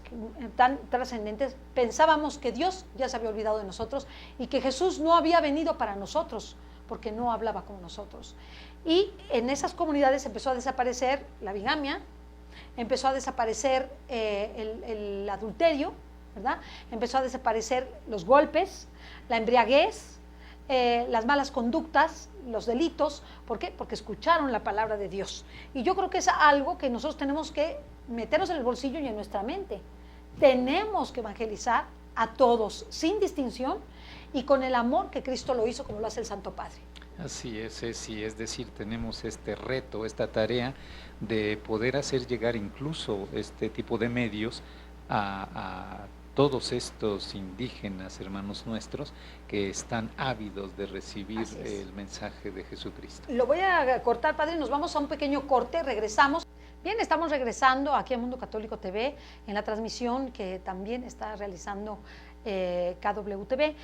tan trascendentes, pensábamos que Dios ya se había olvidado de nosotros y que Jesús no había venido para nosotros, porque no hablaba con nosotros. Y en esas comunidades empezó a desaparecer la bigamia, empezó a desaparecer el adulterio, ¿verdad? Empezó a desaparecer los golpes, la embriaguez, las malas conductas, los delitos. ¿Por qué? Porque escucharon la palabra de Dios. Y yo creo que es algo que nosotros tenemos que meternos en el bolsillo y en nuestra mente. Tenemos que evangelizar a todos, sin distinción, y con el amor que Cristo lo hizo, como lo hace el Santo Padre. Así es decir, tenemos este reto, esta tarea de poder hacer llegar incluso este tipo de medios a todos estos indígenas, hermanos nuestros, que están ávidos de recibir el mensaje de Jesucristo. Lo voy a cortar, padre, nos vamos a un pequeño corte, regresamos. Bien, estamos regresando aquí a Mundo Católico TV, en la transmisión que también está realizando KWTV.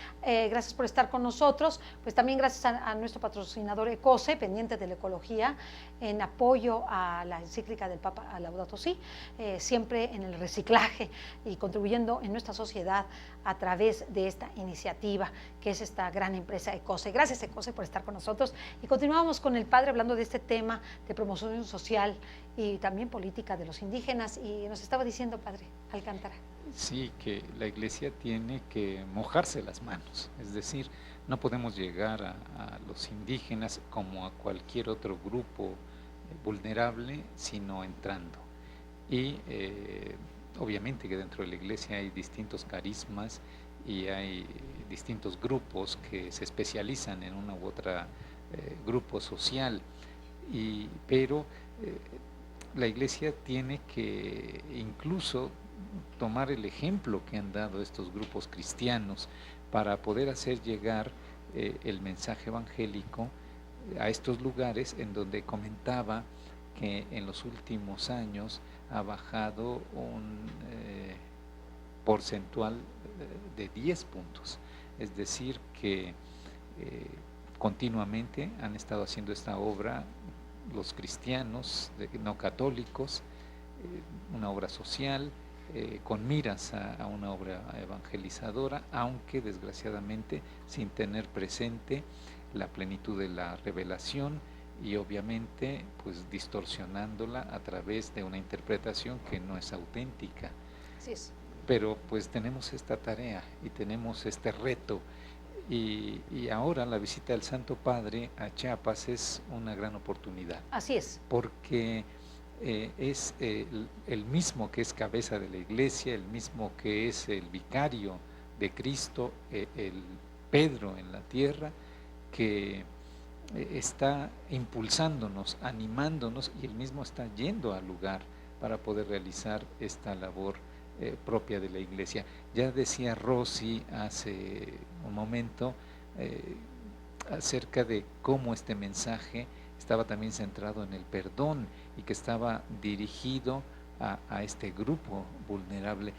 Gracias por estar con nosotros, pues también gracias a nuestro patrocinador ECOSE, pendiente de la ecología, en apoyo a la encíclica del Papa Laudato Si, siempre en el reciclaje y contribuyendo en nuestra sociedad a través de esta iniciativa que es esta gran empresa ECOSE. Gracias, ECOSE, por estar con nosotros, y continuamos con el padre hablando de este tema de promoción social y también política de los indígenas, y nos estaba diciendo, padre Alcántara. Sí, que la Iglesia tiene que mojarse las manos, es decir, no podemos llegar a los indígenas como a cualquier otro grupo vulnerable, sino entrando. Y obviamente que dentro de la Iglesia hay distintos carismas y hay distintos grupos que se especializan en una u otra grupo social, pero la Iglesia tiene que incluso tomar el ejemplo que han dado estos grupos cristianos para poder hacer llegar el mensaje evangélico a estos lugares, en donde comentaba que en los últimos años ha bajado un porcentual de 10 puntos, es decir que continuamente han estado haciendo esta obra los cristianos no católicos, una obra social, con miras a una obra evangelizadora, aunque desgraciadamente sin tener presente la plenitud de la revelación y obviamente pues distorsionándola a través de una interpretación que no es auténtica. Así es. Pero pues tenemos esta tarea y tenemos este reto, y ahora la visita del Santo Padre a Chiapas es una gran oportunidad. Así es. Porque es el mismo que es cabeza de la Iglesia, el mismo que es el vicario de Cristo, el Pedro en la tierra, que está impulsándonos, animándonos, y él mismo está yendo al lugar para poder realizar esta labor propia de la Iglesia. Ya decía Rosy hace un momento acerca de cómo este mensaje estaba también centrado en el perdón y que estaba dirigido a este grupo vulnerable.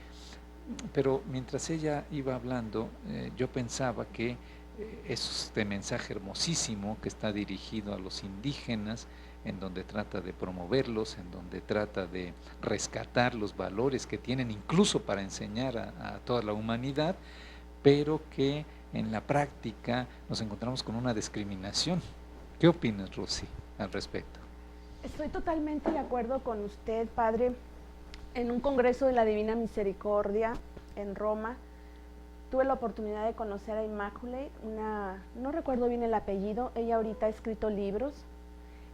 Pero mientras ella iba hablando, yo pensaba que este mensaje hermosísimo que está dirigido a los indígenas, en donde trata de promoverlos, en donde trata de rescatar los valores que tienen incluso para enseñar a toda la humanidad, pero que en la práctica nos encontramos con una discriminación. ¿Qué opinas, Rosy, al respecto? Estoy totalmente de acuerdo con usted, padre. En un congreso de la Divina Misericordia en Roma, tuve la oportunidad de conocer a Immaculée, no recuerdo bien el apellido, ella ahorita ha escrito libros.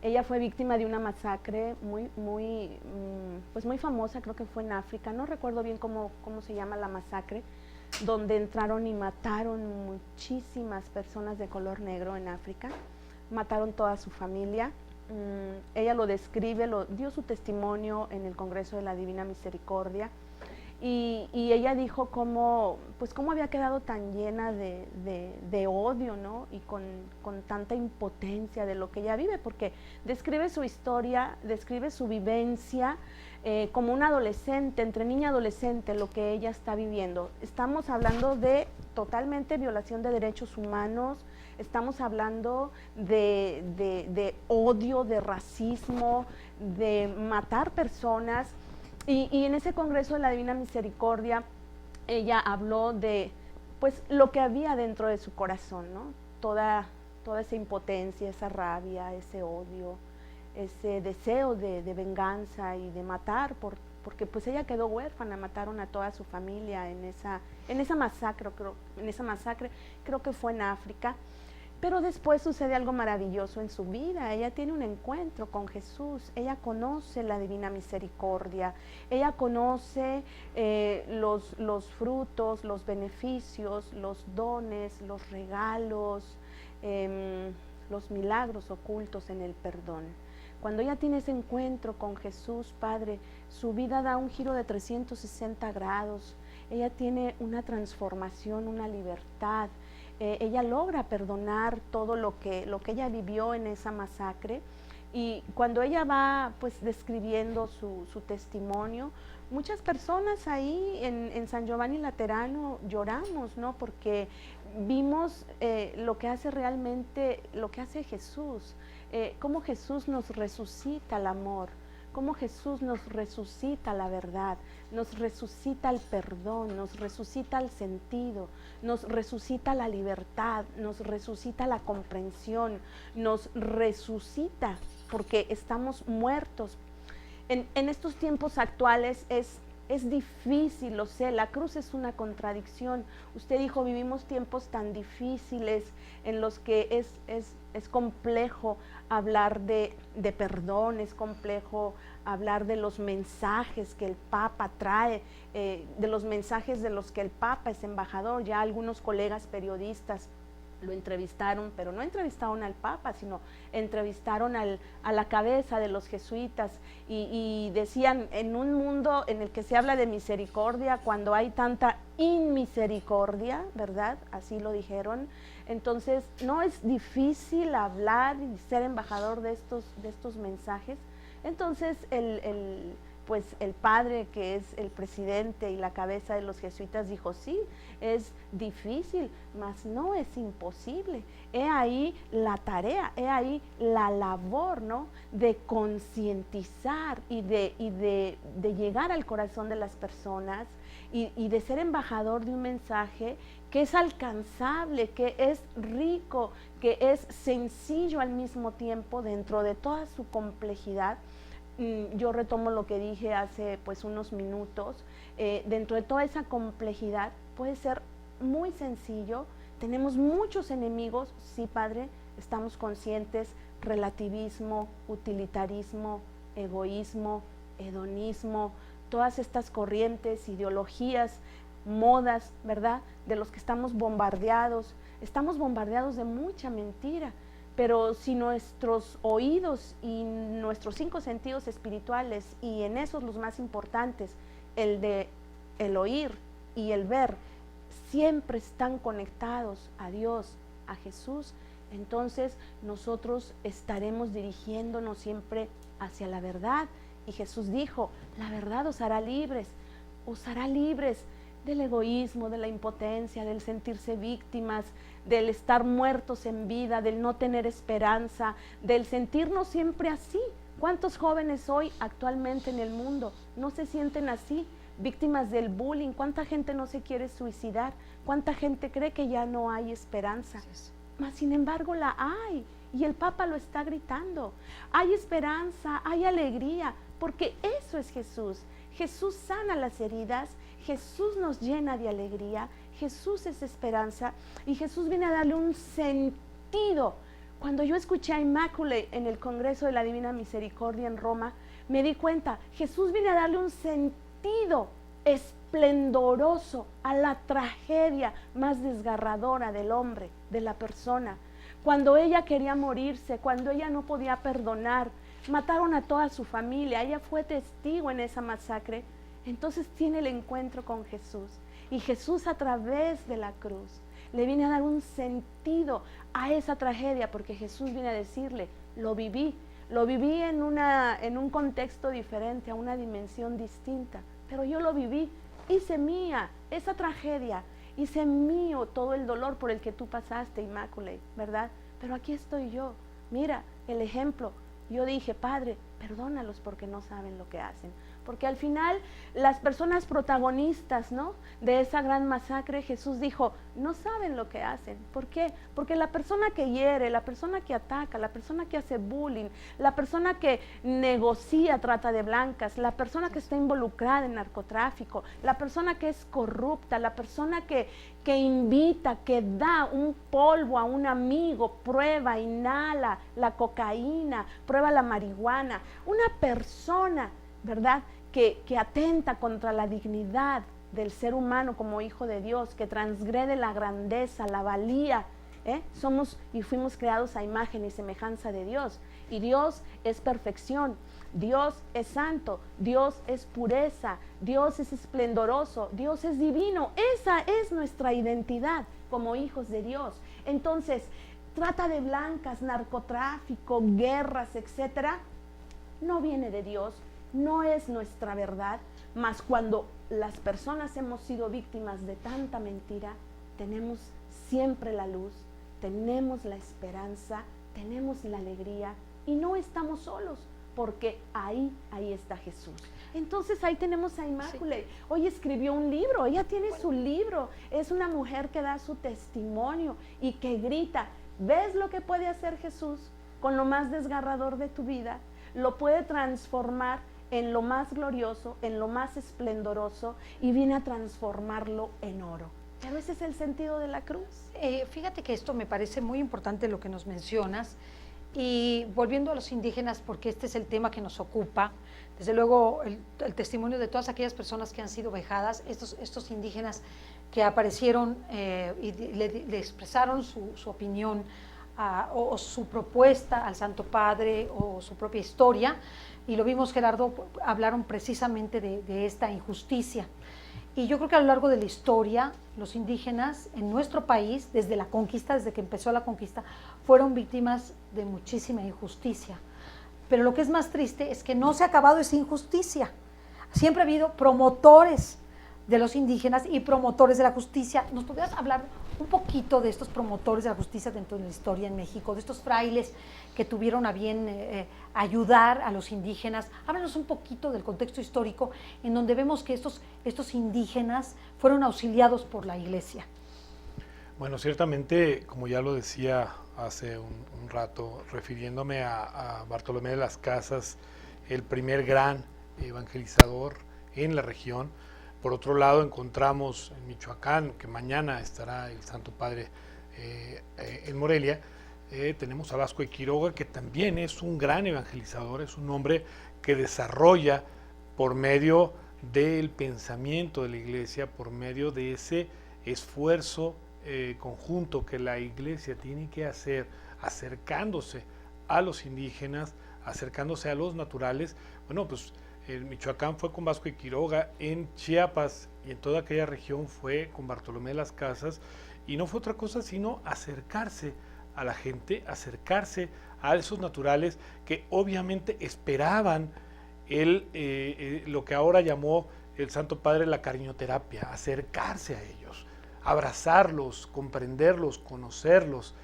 Ella fue víctima de una masacre pues muy famosa, creo que fue en África, no recuerdo bien cómo se llama la masacre, donde entraron y mataron muchísimas personas de color negro en África, mataron toda su familia. Ella lo describe, dio su testimonio en el Congreso de la Divina Misericordia, y ella dijo cómo había quedado tan llena de odio, ¿no? Y con tanta impotencia de lo que ella vive, porque describe su historia, describe su vivencia como una adolescente, entre niña y adolescente, lo que ella está viviendo. Estamos hablando de totalmente violación de derechos humanos, estamos hablando de odio, de racismo, de matar personas. Y en ese Congreso de la Divina Misericordia, ella habló de pues lo que había dentro de su corazón, ¿no? Toda esa impotencia, esa rabia, ese odio, ese deseo de venganza y de matar, porque pues ella quedó huérfana, mataron a toda su familia en esa masacre, creo que fue en África. Pero después sucede algo maravilloso en su vida. Ella tiene un encuentro con Jesús, ella conoce la Divina Misericordia, ella conoce los frutos, los beneficios, los dones, los regalos, los milagros ocultos en el perdón. Cuando ella tiene ese encuentro con Jesús, Padre, su vida da un giro de 360 grados, ella tiene una transformación, una libertad. Ella logra perdonar todo lo que ella vivió en esa masacre, y cuando ella va pues describiendo su testimonio, muchas personas ahí en San Giovanni Laterano lloramos, ¿no? Porque vimos lo que hace realmente, lo que hace Jesús, cómo Jesús nos resucita el amor, cómo Jesús nos resucita la verdad, nos resucita el perdón, nos resucita el sentido, nos resucita la libertad, nos resucita la comprensión, nos resucita porque estamos muertos. En estos tiempos actuales es difícil, lo sé, la cruz es una contradicción. Usted dijo, vivimos tiempos tan difíciles en los que es complejo hablar de perdón, es complejo hablar de los mensajes que el Papa trae, de los mensajes de los que el Papa es embajador. Ya algunos colegas periodistas lo entrevistaron, pero no entrevistaron al Papa, sino entrevistaron a la cabeza de los jesuitas, y decían, en un mundo en el que se habla de misericordia, cuando hay tanta inmisericordia, ¿verdad? Así lo dijeron. Entonces, no es difícil hablar y ser embajador de estos mensajes. Entonces, pues el padre, que es el presidente y la cabeza de los jesuitas, dijo, sí, es difícil, mas no es imposible. He ahí la tarea, he ahí la labor, ¿no? De concientizar y de llegar al corazón de las personas y de ser embajador de un mensaje que es alcanzable, que es rico, que es sencillo al mismo tiempo dentro de toda su complejidad. Yo retomo lo que dije hace pues unos minutos, dentro de toda esa complejidad puede ser muy sencillo. Tenemos muchos enemigos, sí, Padre, estamos conscientes: relativismo, utilitarismo, egoísmo, hedonismo, todas estas corrientes, ideologías, modas, ¿verdad?, de los que estamos bombardeados de mucha mentira. Pero si nuestros oídos y nuestros 5 sentidos espirituales, y en esos los más importantes, el oír y el ver, siempre están conectados a Dios, a Jesús, entonces nosotros estaremos dirigiéndonos siempre hacia la verdad. Y Jesús dijo, la verdad os hará libres del egoísmo, de la impotencia, del sentirse víctimas, del estar muertos en vida, del no tener esperanza, del sentirnos siempre así. ¿Cuántos jóvenes hoy actualmente en el mundo no se sienten así, víctimas del bullying? ¿Cuánta gente no se quiere suicidar? ¿Cuánta gente cree que ya no hay esperanza? Mas sin embargo la hay, Y el Papa lo está gritando. Hay esperanza, hay alegría, porque eso es Jesús. Jesús sana las heridas, Jesús nos llena de alegría, Jesús es esperanza y Jesús viene a darle un sentido. Cuando yo escuché a Immaculée en el Congreso de la Divina Misericordia en Roma, me di cuenta, Jesús viene a darle un sentido esplendoroso a la tragedia más desgarradora del hombre, de la persona. Cuando ella quería morirse, cuando ella no podía perdonar, mataron a toda su familia, ella fue testigo en esa masacre. Entonces tiene el encuentro con Jesús y Jesús a través de la cruz le viene a dar un sentido a esa tragedia, porque Jesús viene a decirle, lo viví en un contexto diferente, a una dimensión distinta, pero yo lo viví, hice mía esa tragedia, hice mío todo el dolor por el que tú pasaste, Immaculée, ¿verdad? Pero aquí estoy yo, mira el ejemplo. Yo dije, Padre, perdónalos porque no saben lo que hacen. Porque al final las personas protagonistas, ¿no?, de esa gran masacre, Jesús dijo, no saben lo que hacen. ¿Por qué? Porque la persona que hiere, la persona que ataca, la persona que hace bullying, la persona que negocia trata de blancas, la persona que está involucrada en narcotráfico, la persona que es corrupta, la persona que invita, que da un polvo a un amigo, prueba, inhala la cocaína, prueba la marihuana, una persona, ¿verdad?, que atenta contra la dignidad del ser humano como hijo de Dios, que transgrede la grandeza, la valía. Somos y fuimos creados a imagen y semejanza de Dios, y Dios es perfección, Dios es santo, Dios es pureza, Dios es esplendoroso, Dios es divino. Esa es nuestra identidad como hijos de Dios. Entonces, trata de blancas, narcotráfico, guerras, etcétera, no viene de Dios, no es nuestra verdad, mas cuando las personas hemos sido víctimas de tanta mentira, tenemos siempre la luz, tenemos la esperanza, tenemos la alegría y no estamos solos, porque ahí está Jesús. Entonces ahí tenemos a Immaculée. Sí. Hoy escribió un libro, ella tiene su libro, es una mujer que da su testimonio y que grita, ¿ves lo que puede hacer Jesús con lo más desgarrador de tu vida? Lo puede transformar en lo más glorioso, en lo más esplendoroso, y viene a transformarlo en oro. Pero ese es el sentido de la cruz. Fíjate que esto me parece muy importante lo que nos mencionas, y volviendo a los indígenas, porque este es el tema que nos ocupa, desde luego el testimonio de todas aquellas personas que han sido vejadas, estos indígenas que aparecieron y le expresaron su opinión o su propuesta al Santo Padre o su propia historia, y lo vimos, Gerardo, hablaron precisamente de esta injusticia. Y yo creo que a lo largo de la historia, los indígenas en nuestro país, desde la conquista, desde que empezó la conquista, fueron víctimas de muchísima injusticia. Pero lo que es más triste es que no se ha acabado esa injusticia. Siempre ha habido promotores de los indígenas y promotores de la justicia. ¿Nos podrías hablar un poquito de estos promotores de la justicia dentro de la historia en México, de estos frailes que tuvieron a bien ayudar a los indígenas? Háblanos un poquito del contexto histórico en donde vemos que estos indígenas fueron auxiliados por la Iglesia. Bueno, ciertamente, como ya lo decía hace un rato, refiriéndome a Bartolomé de las Casas, el primer gran evangelizador en la región. Por otro lado, encontramos en Michoacán, que mañana estará el Santo Padre en Morelia, tenemos a Vasco de Quiroga, que también es un gran evangelizador, es un hombre que desarrolla por medio del pensamiento de la Iglesia, por medio de ese esfuerzo conjunto que la Iglesia tiene que hacer, acercándose a los indígenas, acercándose a los naturales. Bueno, pues en Michoacán fue con Vasco de Quiroga, en Chiapas y en toda aquella región fue con Bartolomé de las Casas, y no fue otra cosa sino acercarse a la gente, acercarse a esos naturales que obviamente esperaban lo que ahora llamó el Santo Padre la cariñoterapia, acercarse a ellos, abrazarlos, comprenderlos, conocerlos,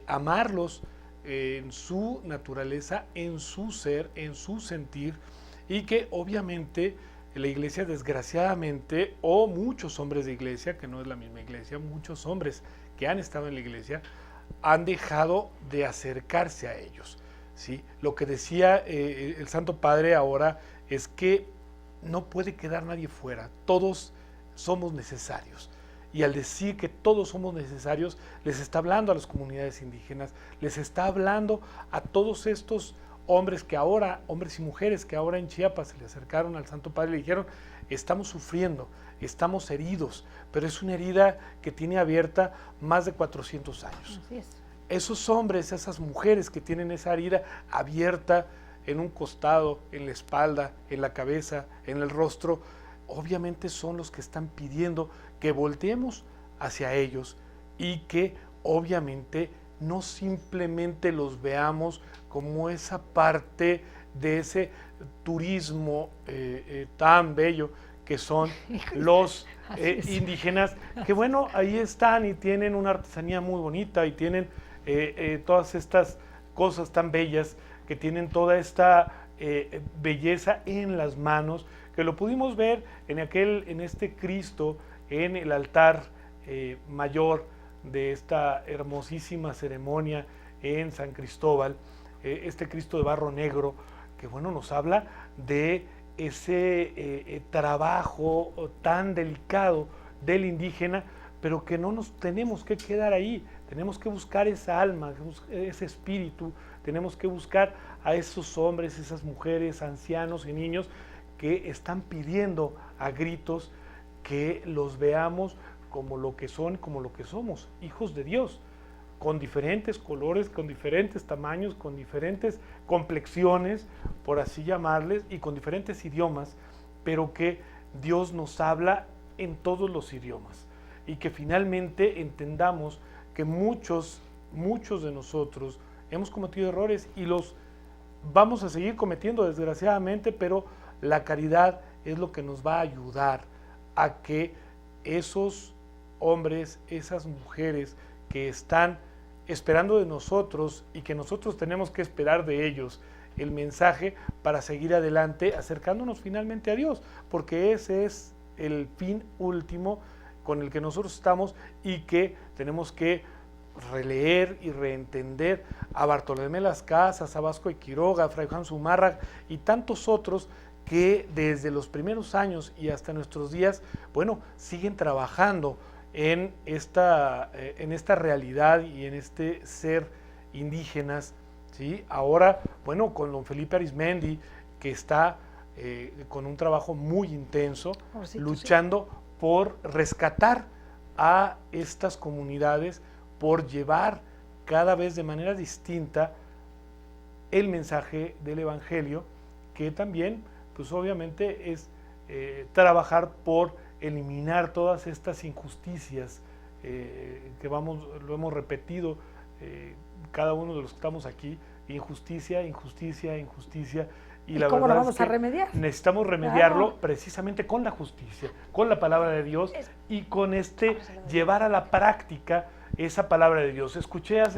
amarlos en su naturaleza, en su ser, en su sentir, y que obviamente la Iglesia, desgraciadamente, o muchos hombres de Iglesia, que no es la misma Iglesia, muchos hombres que han estado en la Iglesia, han dejado de acercarse a ellos, ¿sí? Lo que decía el Santo Padre ahora es que no puede quedar nadie fuera, todos somos necesarios. Y al decir que todos somos necesarios, les está hablando a las comunidades indígenas, les está hablando a todos estos hombres y mujeres que ahora en Chiapas se le acercaron al Santo Padre y le dijeron: estamos sufriendo, estamos heridos, pero es una herida que tiene abierta más de 400 años. Así es. Esos hombres, esas mujeres que tienen esa herida abierta en un costado, en la espalda, en la cabeza, en el rostro, obviamente son los que están pidiendo que volteemos hacia ellos y que obviamente no simplemente los veamos como esa parte de ese turismo tan bello que son los indígenas, que bueno, ahí están y tienen una artesanía muy bonita y tienen todas estas cosas tan bellas, que tienen toda esta belleza en las manos, que lo pudimos ver en este Cristo, en el altar mayor de esta hermosísima ceremonia en San Cristóbal, este Cristo de barro negro, que bueno, nos habla de ese trabajo tan delicado del indígena, pero que no nos tenemos que quedar ahí, tenemos que buscar esa alma, ese espíritu, tenemos que buscar a esos hombres, esas mujeres, ancianos y niños que están pidiendo a gritos que los veamos como lo que son, como lo que somos, hijos de Dios, con diferentes colores, con diferentes tamaños, con diferentes complexiones, por así llamarles, y con diferentes idiomas, pero que Dios nos habla en todos los idiomas, y que finalmente entendamos que muchos de nosotros hemos cometido errores y los vamos a seguir cometiendo, desgraciadamente, pero la caridad es lo que nos va a ayudar a que esos hombres, esas mujeres que están esperando de nosotros y que nosotros tenemos que esperar de ellos el mensaje para seguir adelante, acercándonos finalmente a Dios, porque ese es el fin último con el que nosotros estamos y que tenemos que releer y reentender a Bartolomé Las Casas, a Vasco de Quiroga, a Fray Juan Zumárraga y tantos otros que desde los primeros años y hasta nuestros días, bueno, siguen trabajando en esta realidad y en este ser indígenas, ¿sí? Ahora, bueno, con don Felipe Arizmendi, que está con un trabajo muy intenso, luchando por rescatar a estas comunidades, por llevar cada vez de manera distinta el mensaje del Evangelio, que también, pues obviamente es trabajar por eliminar todas estas injusticias que lo hemos repetido cada uno de los que estamos aquí, injusticia, injusticia, injusticia. ¿Y la cómo lo vamos a remediar? Necesitamos remediarlo precisamente con la justicia, con la palabra de Dios y con llevar a la práctica esa palabra de Dios.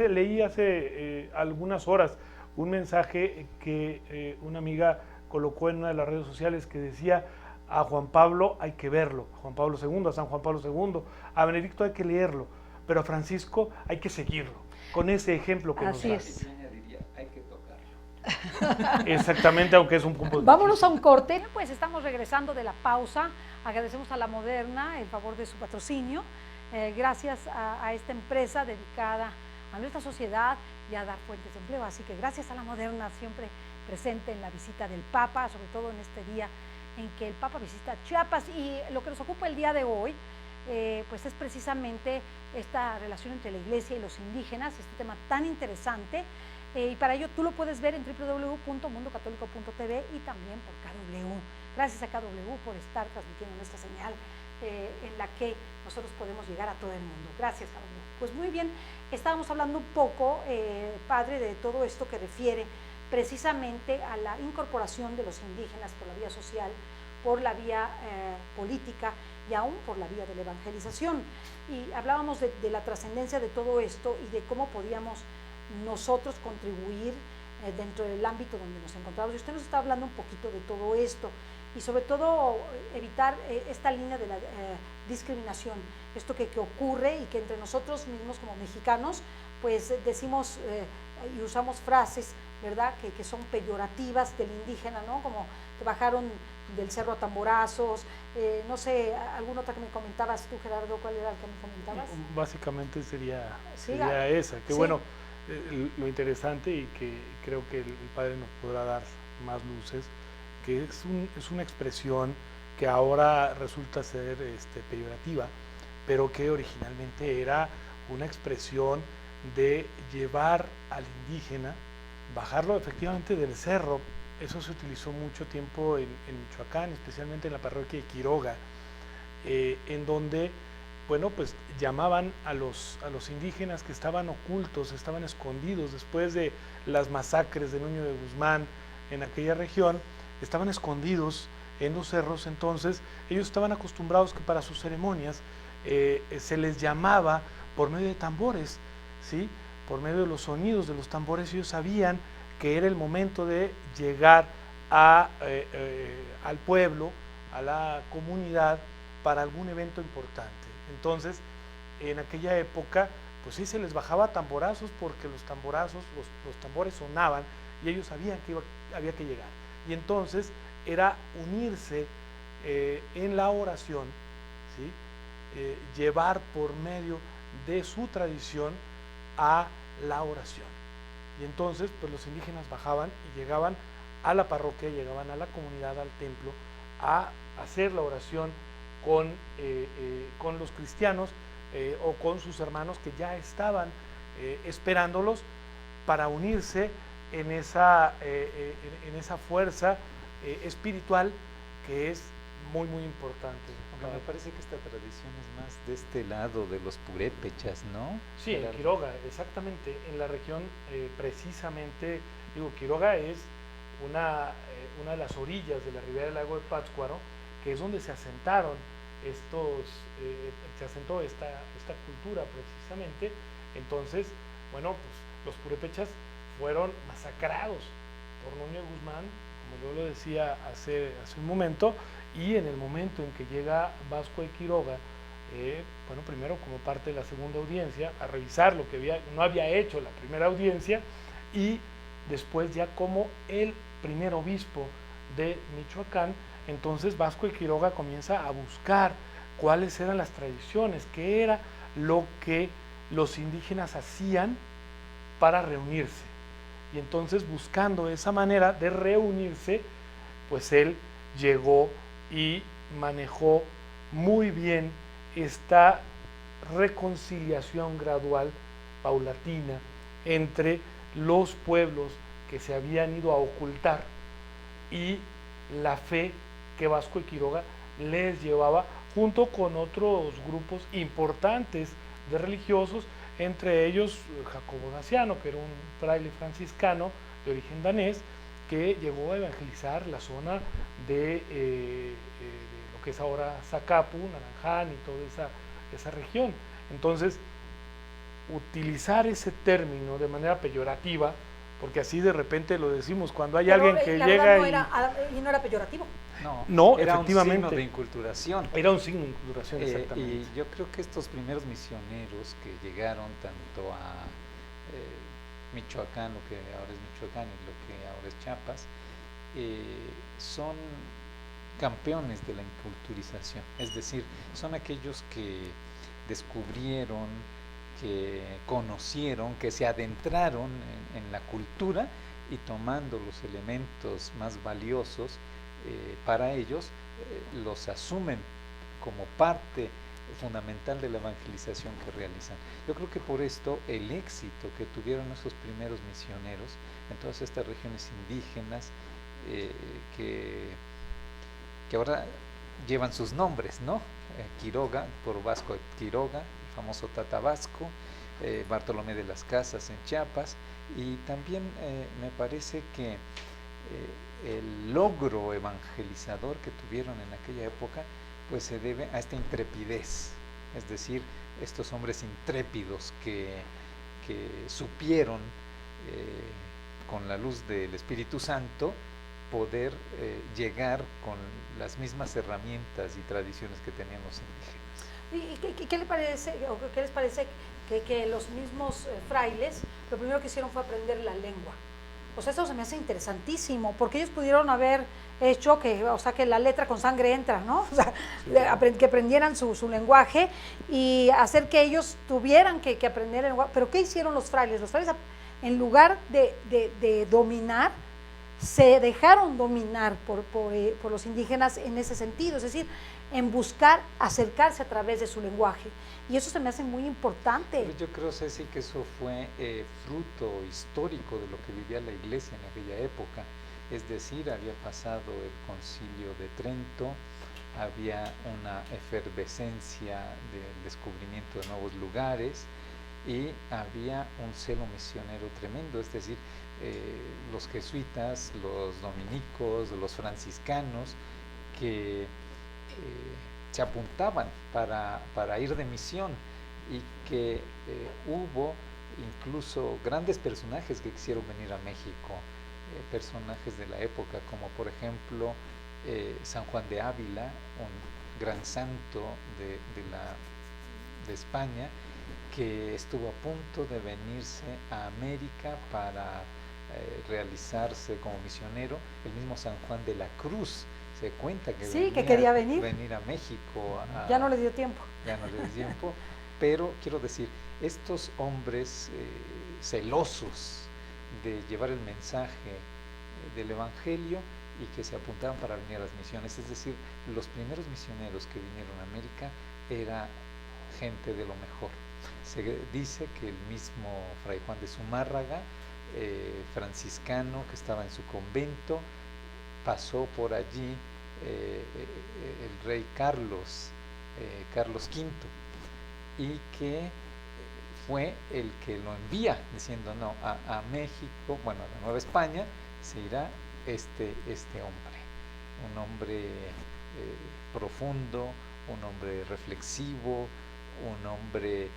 Leí hace algunas horas un mensaje que una amiga colocó en una de las redes sociales que decía: a Juan Pablo hay que verlo, a Juan Pablo II, a San Juan Pablo II, a Benedicto hay que leerlo, pero a Francisco hay que seguirlo, con ese ejemplo que nos da. Así es. Hay que tocarlo. Exactamente, aunque es un punto. Vámonos a un corte. Pues estamos regresando de la pausa. Agradecemos a La Moderna el favor de su patrocinio. Gracias a esta empresa dedicada a nuestra sociedad y a dar fuentes de empleo. Así que gracias a La Moderna, siempre presente en la visita del Papa, sobre todo en este día en que el Papa visita Chiapas. Y lo que nos ocupa el día de hoy, pues es precisamente esta relación entre la Iglesia y los indígenas, este tema tan interesante. Y para ello tú lo puedes ver en www.mundocatólico.tv y también por KW. Gracias a KW por estar transmitiendo nuestra señal en la que nosotros podemos llegar a todo el mundo. Gracias, KW. Pues muy bien, estábamos hablando un poco, padre, de todo esto que refiere precisamente a la incorporación de los indígenas por la vía social, por la vía política y aún por la vía de la evangelización. Y hablábamos de la trascendencia de todo esto y de cómo podíamos nosotros contribuir dentro del ámbito donde nos encontramos. Y usted nos está hablando un poquito de todo esto. y sobre todo evitar esta línea de la discriminación, esto que ocurre y que entre nosotros mismos como mexicanos pues decimos y usamos frases, ¿verdad?, que son peyorativas del indígena, ¿no? Como te bajaron del cerro a tamborazos, no sé, alguna otra que me comentabas tú, Gerardo, ¿cuál era el que me comentabas? Básicamente sería Sí, esa, que sí. bueno, lo interesante y que creo que el padre nos podrá dar más luces, que es una expresión que ahora resulta ser peyorativa, pero que originalmente era una expresión de llevar al indígena, bajarlo efectivamente del cerro. Eso se utilizó mucho tiempo en Michoacán, especialmente en la parroquia de Quiroga, en donde, bueno, pues llamaban a los indígenas que estaban ocultos, estaban escondidos después de las masacres de Nuño de Guzmán en aquella región, estaban escondidos en los cerros. Entonces ellos estaban acostumbrados que para sus ceremonias se les llamaba por medio de tambores, ¿sí? Por medio de los sonidos de los tambores. Ellos sabían que era el momento de llegar al pueblo, a la comunidad, para algún evento importante. Entonces, en aquella época, pues sí se les bajaba tamborazos, porque los tamborazos, los tambores sonaban y ellos sabían que había que llegar. Y entonces era unirse en la oración, ¿sí? Llevar por medio de su tradición a la oración. Y entonces pues los indígenas bajaban y llegaban a la parroquia, llegaban a la comunidad, al templo, a hacer la oración con los cristianos o con sus hermanos que ya estaban esperándolos para unirse en esa fuerza espiritual que es muy, muy importante. Aunque me parece que esta tradición es más de este lado de los purépechas, ¿no? Sí, en Quiroga, exactamente. En la región, precisamente, digo, Quiroga es una de las orillas de la ribera del lago de Pátzcuaro, que es donde se asentaron se asentó esta cultura precisamente. Entonces, bueno, pues los purépechas fueron masacrados por Nuño de Guzmán, como yo lo decía hace un momento, y en el momento en que llega Vasco de Quiroga, bueno, primero como parte de la segunda audiencia, a revisar lo que no había hecho la primera audiencia, y después ya como el primer obispo de Michoacán, entonces Vasco de Quiroga comienza a buscar cuáles eran las tradiciones, qué era lo que los indígenas hacían para reunirse. Y entonces, buscando esa manera de reunirse, pues él llegó y manejó muy bien esta reconciliación gradual, paulatina, entre los pueblos que se habían ido a ocultar y la fe que Vasco de Quiroga les llevaba, junto con otros grupos importantes de religiosos, entre ellos Jacobo Daciano, que era un fraile franciscano de origen danés, que llegó a evangelizar la zona de lo que es ahora Zacapu, Naranján y toda esa región. Entonces, utilizar ese término de manera peyorativa, porque así de repente lo decimos cuando hay alguien que llega y no era peyorativo. No, era efectivamente. un signo de inculturación. Era un signo de inculturación, exactamente. Y yo creo que estos primeros misioneros que llegaron tanto a Michoacán, lo que ahora es Michoacán y lo que ahora es Chiapas, son campeones de la inculturización. Es decir, son aquellos que descubrieron, que conocieron, que se adentraron en la cultura y tomando los elementos más valiosos para ellos, los asumen como parte fundamental de la evangelización que realizan. Yo creo que por esto el éxito que tuvieron esos primeros misioneros en todas estas regiones indígenas que ahora llevan sus nombres, ¿no? Quiroga, por Vasco de Quiroga, el famoso Tata Vasco, Bartolomé de las Casas en Chiapas, y también me parece que el logro evangelizador que tuvieron en aquella época pues se debe a esta intrepidez, es decir, estos hombres intrépidos que supieron con la luz del Espíritu Santo poder llegar con las mismas herramientas y tradiciones que tenían los indígenas. ¿Y qué le parece, o qué les parece que los mismos frailes lo primero que hicieron fue aprender la lengua? O sea, eso se me hace interesantísimo, porque ellos pudieron haber hecho que, o sea, que la letra con sangre entra, ¿no? O sea, que aprendieran su lenguaje y hacer que ellos tuvieran que aprender el lenguaje. Pero ¿qué hicieron los frailes? Los frailes, en lugar de dominar, se dejaron dominar por los indígenas en ese sentido, es decir, en buscar acercarse a través de su lenguaje. Y eso se me hace muy importante. Pero yo creo, Ceci, que eso fue fruto histórico de lo que vivía la Iglesia en aquella época. Es decir, había pasado el Concilio de Trento, había una efervescencia del descubrimiento de nuevos lugares y había un celo misionero tremendo, es decir, los jesuitas, los dominicos, los franciscanos, que se apuntaban para ir de misión, y que hubo incluso grandes personajes que quisieron venir a México, personajes de la época, como por ejemplo San Juan de Ávila, un gran santo de España, que estuvo a punto de venirse a América para realizarse como misionero. El mismo San Juan de la Cruz se cuenta que, sí, que quería venir a México. Ya no le dio tiempo. Ya no le dio tiempo, pero quiero decir, estos hombres celosos de llevar el mensaje del Evangelio y que se apuntaban para venir a las misiones, es decir, los primeros misioneros que vinieron a América era gente de lo mejor. Se dice que el mismo Fray Juan de Zumárraga, franciscano que estaba en su convento, pasó por allí el rey Carlos V, y que fue el que lo envía diciendo: no, a México, bueno, a la Nueva España se irá este hombre, un hombre profundo, un hombre reflexivo, un hombre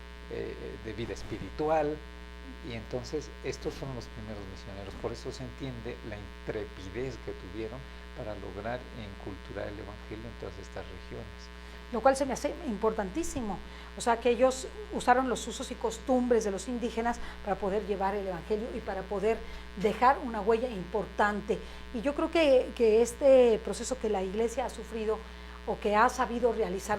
de vida espiritual. Y entonces estos fueron los primeros misioneros. Por eso se entiende la intrepidez que tuvieron para lograr enculturar el Evangelio en todas estas regiones. Lo cual se me hace importantísimo. O sea, que ellos usaron los usos y costumbres de los indígenas para poder llevar el Evangelio y para poder dejar una huella importante. Y yo creo que este proceso que la Iglesia ha sufrido o que ha sabido realizar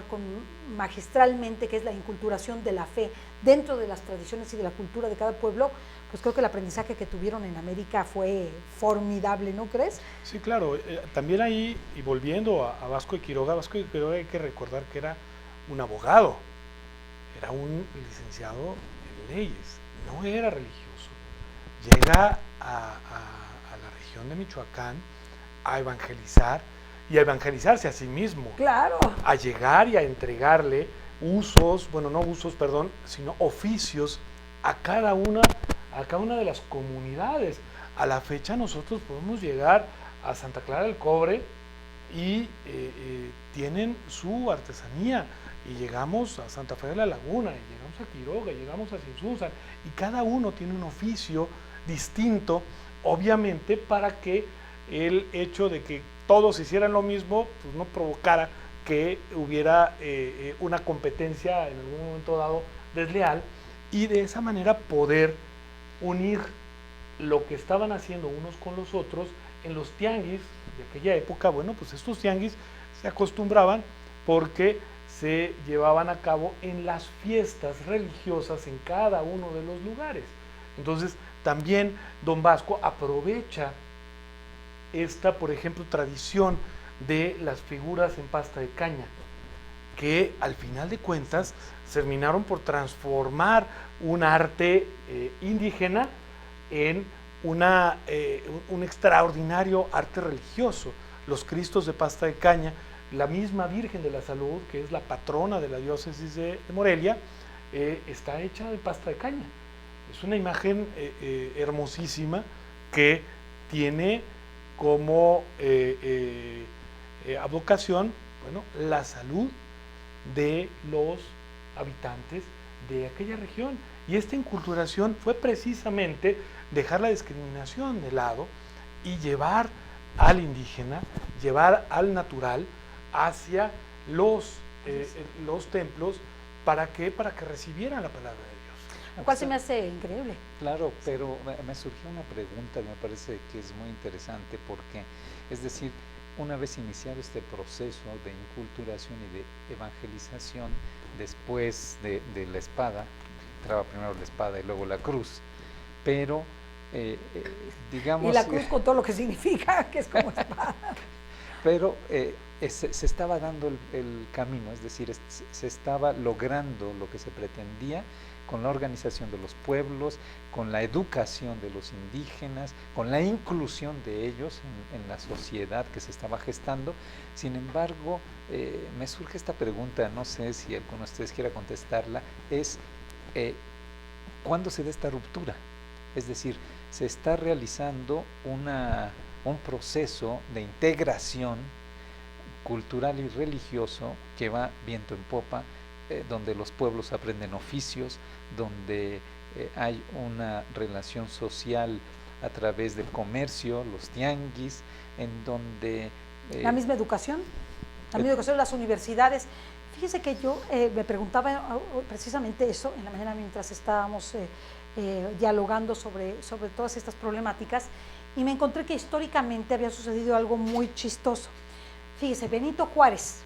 magistralmente, que es la inculturación de la fe dentro de las tradiciones y de la cultura de cada pueblo, pues creo que el aprendizaje que tuvieron en América fue formidable, ¿no crees? Sí, claro. También ahí, y volviendo a Vasco de Quiroga, hay que recordar que era un abogado, era un licenciado en leyes, no era religioso. Llega a la región de Michoacán a evangelizar y a evangelizarse a sí mismo. Claro. A llegar y a entregarle sino oficios a cada una de las comunidades. A la fecha nosotros podemos llegar a Santa Clara del Cobre y tienen su artesanía, y llegamos a Santa Fe de la Laguna, y llegamos a Quiroga, y llegamos a Sinsunzan, y cada uno tiene un oficio distinto, obviamente para que el hecho de que todos hicieran lo mismo pues no provocara que hubiera una competencia en algún momento dado desleal, y de esa manera poder unir lo que estaban haciendo unos con los otros en los tianguis de aquella época. Bueno, pues estos tianguis se acostumbraban porque se llevaban a cabo en las fiestas religiosas en cada uno de los lugares. Entonces también don Vasco aprovecha esta, por ejemplo, tradición de las figuras en pasta de caña, que al final de cuentas terminaron por transformar un arte indígena en un extraordinario arte religioso. Los Cristos de pasta de caña, la misma Virgen de la Salud, que es la patrona de la diócesis de Morelia, está hecha de pasta de caña. Es una imagen hermosísima que tiene como advocación, la salud de los habitantes de aquella región. Y esta inculturación fue precisamente dejar la discriminación de lado y llevar al indígena, llevar al natural hacia los templos. ¿Para qué? Para que recibieran la palabra de Dios. Lo cual se me hace increíble. Claro, pero me surgió una pregunta que me parece que es muy interesante porque, es decir, una vez iniciado este proceso de inculturación y de evangelización, después de la espada, entraba primero la espada y luego la cruz, pero digamos... Y la cruz con todo lo que significa, que es como espada. Pero se estaba dando el camino, es decir, se estaba logrando lo que se pretendía con la organización de los pueblos, con la educación de los indígenas, con la inclusión de ellos en la sociedad que se estaba gestando. Sin embargo, me surge esta pregunta, no sé si alguno de ustedes quiera contestarla, es ¿cuándo se da esta ruptura? Es decir, se está realizando un proceso de integración cultural y religioso que va viento en popa, donde los pueblos aprenden oficios, donde hay una relación social a través del comercio, los tianguis, en donde... la misma educación, las universidades. Fíjese que yo me preguntaba precisamente eso en la mañana mientras estábamos dialogando sobre todas estas problemáticas, y me encontré que históricamente había sucedido algo muy chistoso. Fíjese, Benito Juárez,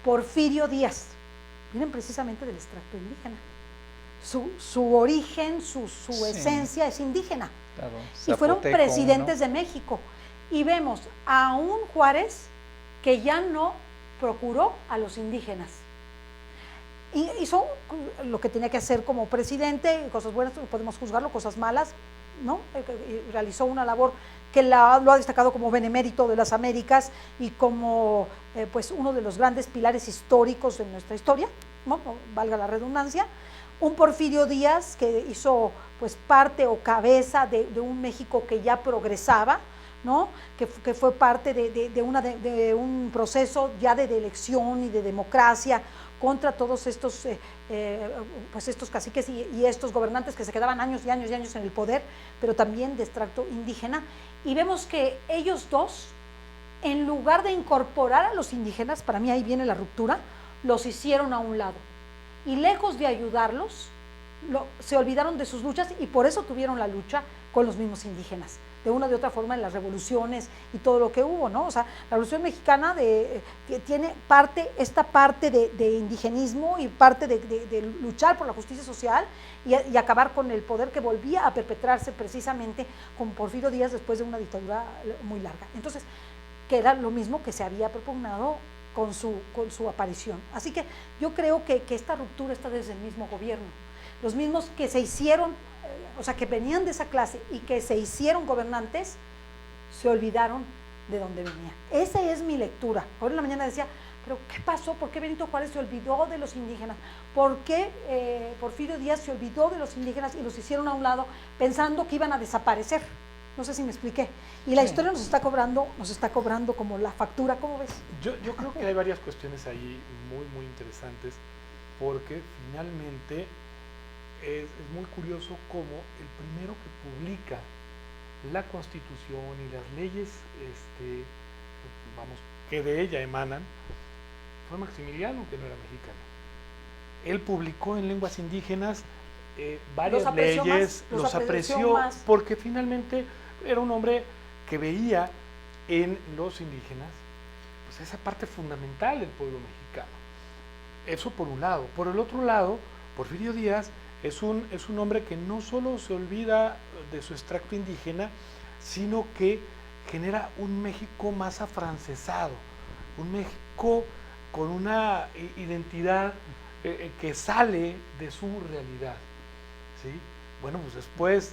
Porfirio Díaz, vienen precisamente del extracto indígena. Su origen, su esencia es indígena. Claro, y fueron zapoteco, presidentes, ¿no?, de México. Y vemos a un Juárez que ya no procuró a los indígenas. Y hizo lo que tenía que hacer como presidente, cosas buenas, podemos juzgarlo, cosas malas, ¿no? Realizó una labor que lo ha destacado como benemérito de las Américas y como pues uno de los grandes pilares históricos de nuestra historia, ¿no? Valga la redundancia. Un Porfirio Díaz que hizo pues parte o cabeza de un México que ya progresaba, ¿no? Que fue parte de un proceso ya de elección y de democracia contra todos estos, pues estos caciques y estos gobernantes que se quedaban años y años y años en el poder, pero también de extracto indígena. Y vemos que ellos dos, en lugar de incorporar a los indígenas, para mí ahí viene la ruptura, los hicieron a un lado. Y lejos de ayudarlos, se olvidaron de sus luchas y por eso tuvieron la lucha con los mismos indígenas, de una de otra forma en las revoluciones y todo lo que hubo, ¿no? O sea, la Revolución Mexicana tiene esta parte de indigenismo y parte de luchar por la justicia social y acabar con el poder que volvía a perpetrarse precisamente con Porfirio Díaz después de una dictadura muy larga. Entonces, que era lo mismo que se había propugnado con su aparición. Así que yo creo que esta ruptura está desde el mismo gobierno. Los mismos que se hicieron, o sea, que venían de esa clase y que se hicieron gobernantes, se olvidaron de dónde venían. Esa es mi lectura. Ahora en la mañana decía, pero ¿qué pasó? ¿Por qué Benito Juárez se olvidó de los indígenas? ¿Por qué Porfirio Díaz se olvidó de los indígenas y los hicieron a un lado pensando que iban a desaparecer? No sé si me expliqué. Y la historia nos está cobrando como la factura, ¿cómo ves? Yo creo que hay varias cuestiones ahí muy, muy interesantes, porque finalmente es muy curioso cómo el primero que publica la Constitución y las leyes que de ella emanan fue Maximiliano, que no era mexicano. Él publicó en lenguas indígenas varias leyes, los apreció porque finalmente era un hombre que veía en los indígenas pues esa parte fundamental del pueblo mexicano. Eso por un lado. Por el otro lado, Porfirio Díaz es un hombre que no solo se olvida de su extracto indígena, sino que genera un México más afrancesado, un México con una identidad que sale de su realidad, ¿sí? Bueno, pues después,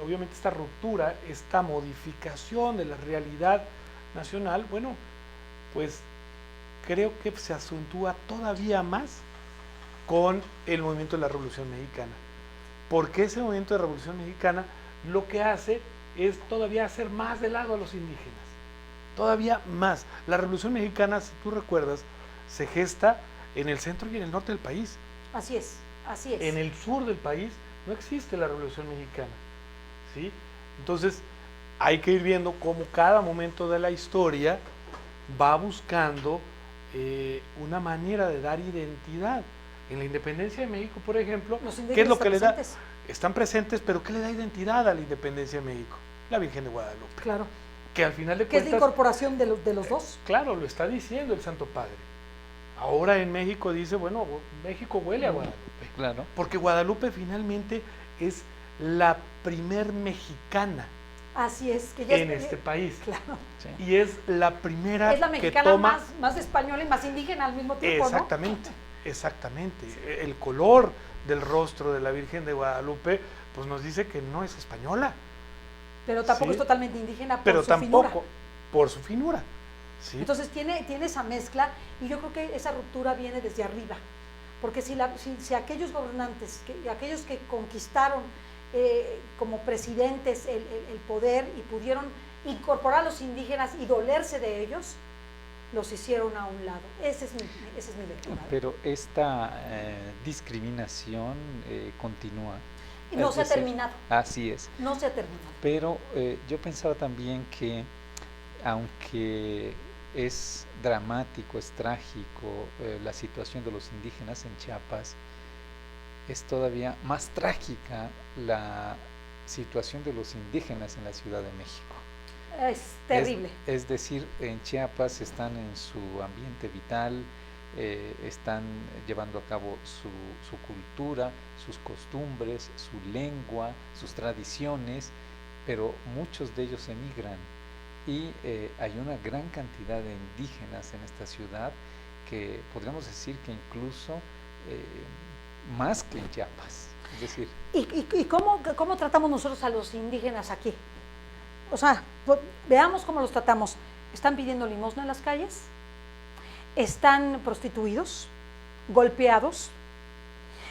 obviamente esta ruptura, esta modificación de la realidad nacional, bueno, pues creo que se acentúa todavía más con el movimiento de la Revolución Mexicana, porque ese movimiento de la Revolución Mexicana lo que hace es todavía hacer más de lado a los indígenas, todavía más. La Revolución Mexicana, si tú recuerdas, se gesta en el centro y en el norte del país. Así es, así es. En el sur del país no existe la Revolución Mexicana, ¿sí? Entonces, hay que ir viendo cómo cada momento de la historia va buscando una manera de dar identidad. En la independencia de México, por ejemplo, Los ¿qué es indígenas lo que le da? presentes. Están presentes, pero ¿qué le da identidad a la independencia de México? La Virgen de Guadalupe. Claro. Que al final de Que es la cuentas, incorporación de los dos. claro, lo está diciendo el Santo Padre. Ahora en México dice, bueno, México huele a Guadalupe. Claro. Porque Guadalupe finalmente es la primer mexicana Así es, que ya en es, este país. claro. Sí. Y es la primera Es la que mexicana toma... más española y más indígena al mismo tiempo, Exactamente, exactamente. El color del rostro de la Virgen de Guadalupe, pues nos dice que no es española, ¿no? Pero tampoco Sí. es totalmente indígena por pero su tampoco finura. por su finura. ¿Sí? Entonces tiene esa mezcla y yo creo que esa ruptura viene desde arriba. Porque si aquellos gobernantes, aquellos que conquistaron como presidentes el poder y pudieron incorporar a los indígenas y dolerse de ellos, los hicieron a un lado. Esa es mi lectura. Pero esta discriminación continúa. Y no Es se ha decir, terminado, Así es. no se ha terminado. Pero yo pensaba también que, aunque es dramático, es trágico la situación de los indígenas en Chiapas, es todavía más trágica la situación de los indígenas en la Ciudad de México. Es terrible. Es decir, en Chiapas están en su ambiente vital, están llevando a cabo su cultura, sus costumbres, su lengua, sus tradiciones, pero muchos de ellos emigran y hay una gran cantidad de indígenas en esta ciudad que podríamos decir que incluso más que en Chiapas. Es decir, ¿Y cómo tratamos nosotros a los indígenas aquí? O sea, veamos cómo los tratamos. ¿Están pidiendo limosna en las calles? ¿Están prostituidos? ¿Golpeados?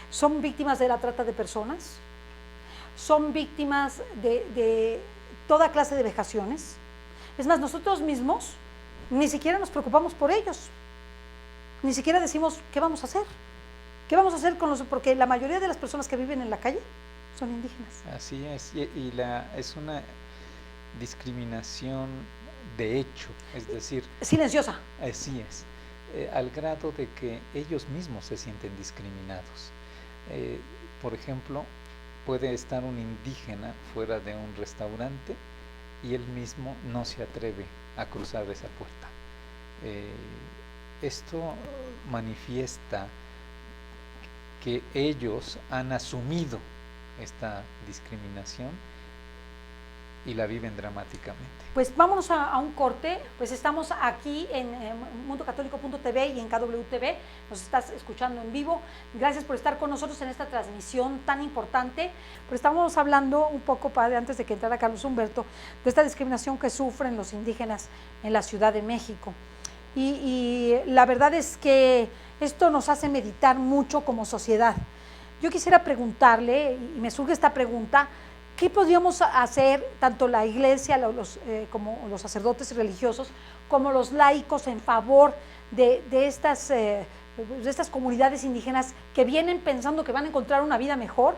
¿Son víctimas de la trata de personas? ¿Son víctimas de toda clase de vejaciones? Es más, nosotros mismos ni siquiera nos preocupamos por ellos. Ni siquiera decimos, ¿qué vamos a hacer? ¿Qué vamos a hacer con los...? Porque la mayoría de las personas que viven en la calle son indígenas. así es, es una discriminación de hecho, es decir, Silenciosa. así es, al grado de que ellos mismos se sienten discriminados. Por ejemplo, puede estar un indígena fuera de un restaurante y él mismo no se atreve a cruzar esa puerta. Esto manifiesta que ellos han asumido esta discriminación y la viven dramáticamente. Pues vámonos a un corte. Pues estamos aquí en mundocatólico.tv y en KWTV. Nos estás escuchando en vivo. Gracias por estar con nosotros en esta transmisión tan importante. Pero estamos hablando un poco, padre, antes de que entrara Carlos Humberto, de esta discriminación que sufren los indígenas en la Ciudad de México. Y la verdad es que esto nos hace meditar mucho como sociedad. Yo quisiera preguntarle, y me surge esta pregunta, ¿qué podríamos hacer, tanto la iglesia como los sacerdotes religiosos, como los laicos, en favor de estas comunidades indígenas que vienen pensando que van a encontrar una vida mejor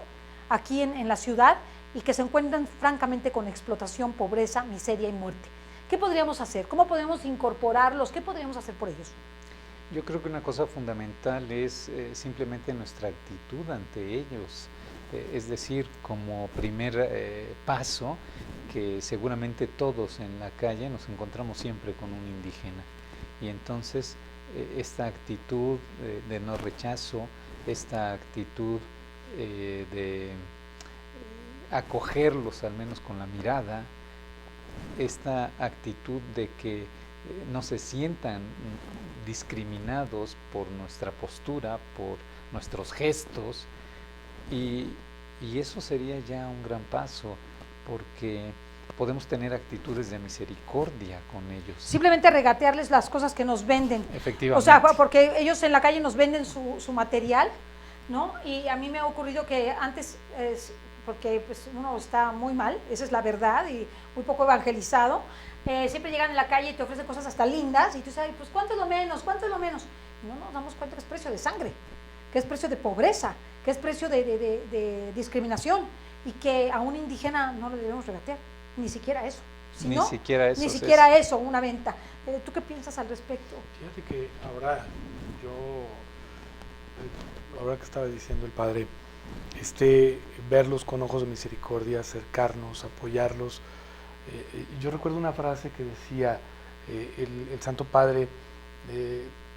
aquí en la ciudad y que se encuentran francamente con explotación, pobreza, miseria y muerte? ¿Qué podríamos hacer? ¿Cómo podemos incorporarlos? ¿Qué podríamos hacer por ellos? Yo creo que una cosa fundamental es simplemente nuestra actitud ante ellos. Es decir, como primer paso, que seguramente todos en la calle nos encontramos siempre con un indígena. Y entonces esta actitud de no rechazo, esta actitud de acogerlos al menos con la mirada, esta actitud de que no se sientan discriminados por nuestra postura, por nuestros gestos, y eso sería ya un gran paso, porque podemos tener actitudes de misericordia con ellos. Simplemente regatearles las cosas que nos venden. Efectivamente. O sea, porque ellos en la calle nos venden su material, ¿no? Y a mí me ha ocurrido que antes, porque pues uno está muy mal, esa es la verdad, y muy poco evangelizado, siempre llegan en la calle y te ofrecen cosas hasta lindas, y tú sabes, pues ¿cuánto es lo menos? ¿Cuánto es lo menos? Y no nos damos cuenta que es precio de sangre, que es precio de pobreza, que es precio de discriminación, y que a un indígena no le debemos regatear, ni siquiera eso. Si Ni no, siquiera eso ni es siquiera eso, una venta. ¿Tú qué piensas al respecto? Fíjate que ahora ahora que estaba diciendo el padre, verlos con ojos de misericordia, acercarnos, apoyarlos. Yo recuerdo una frase que decía el Santo Padre,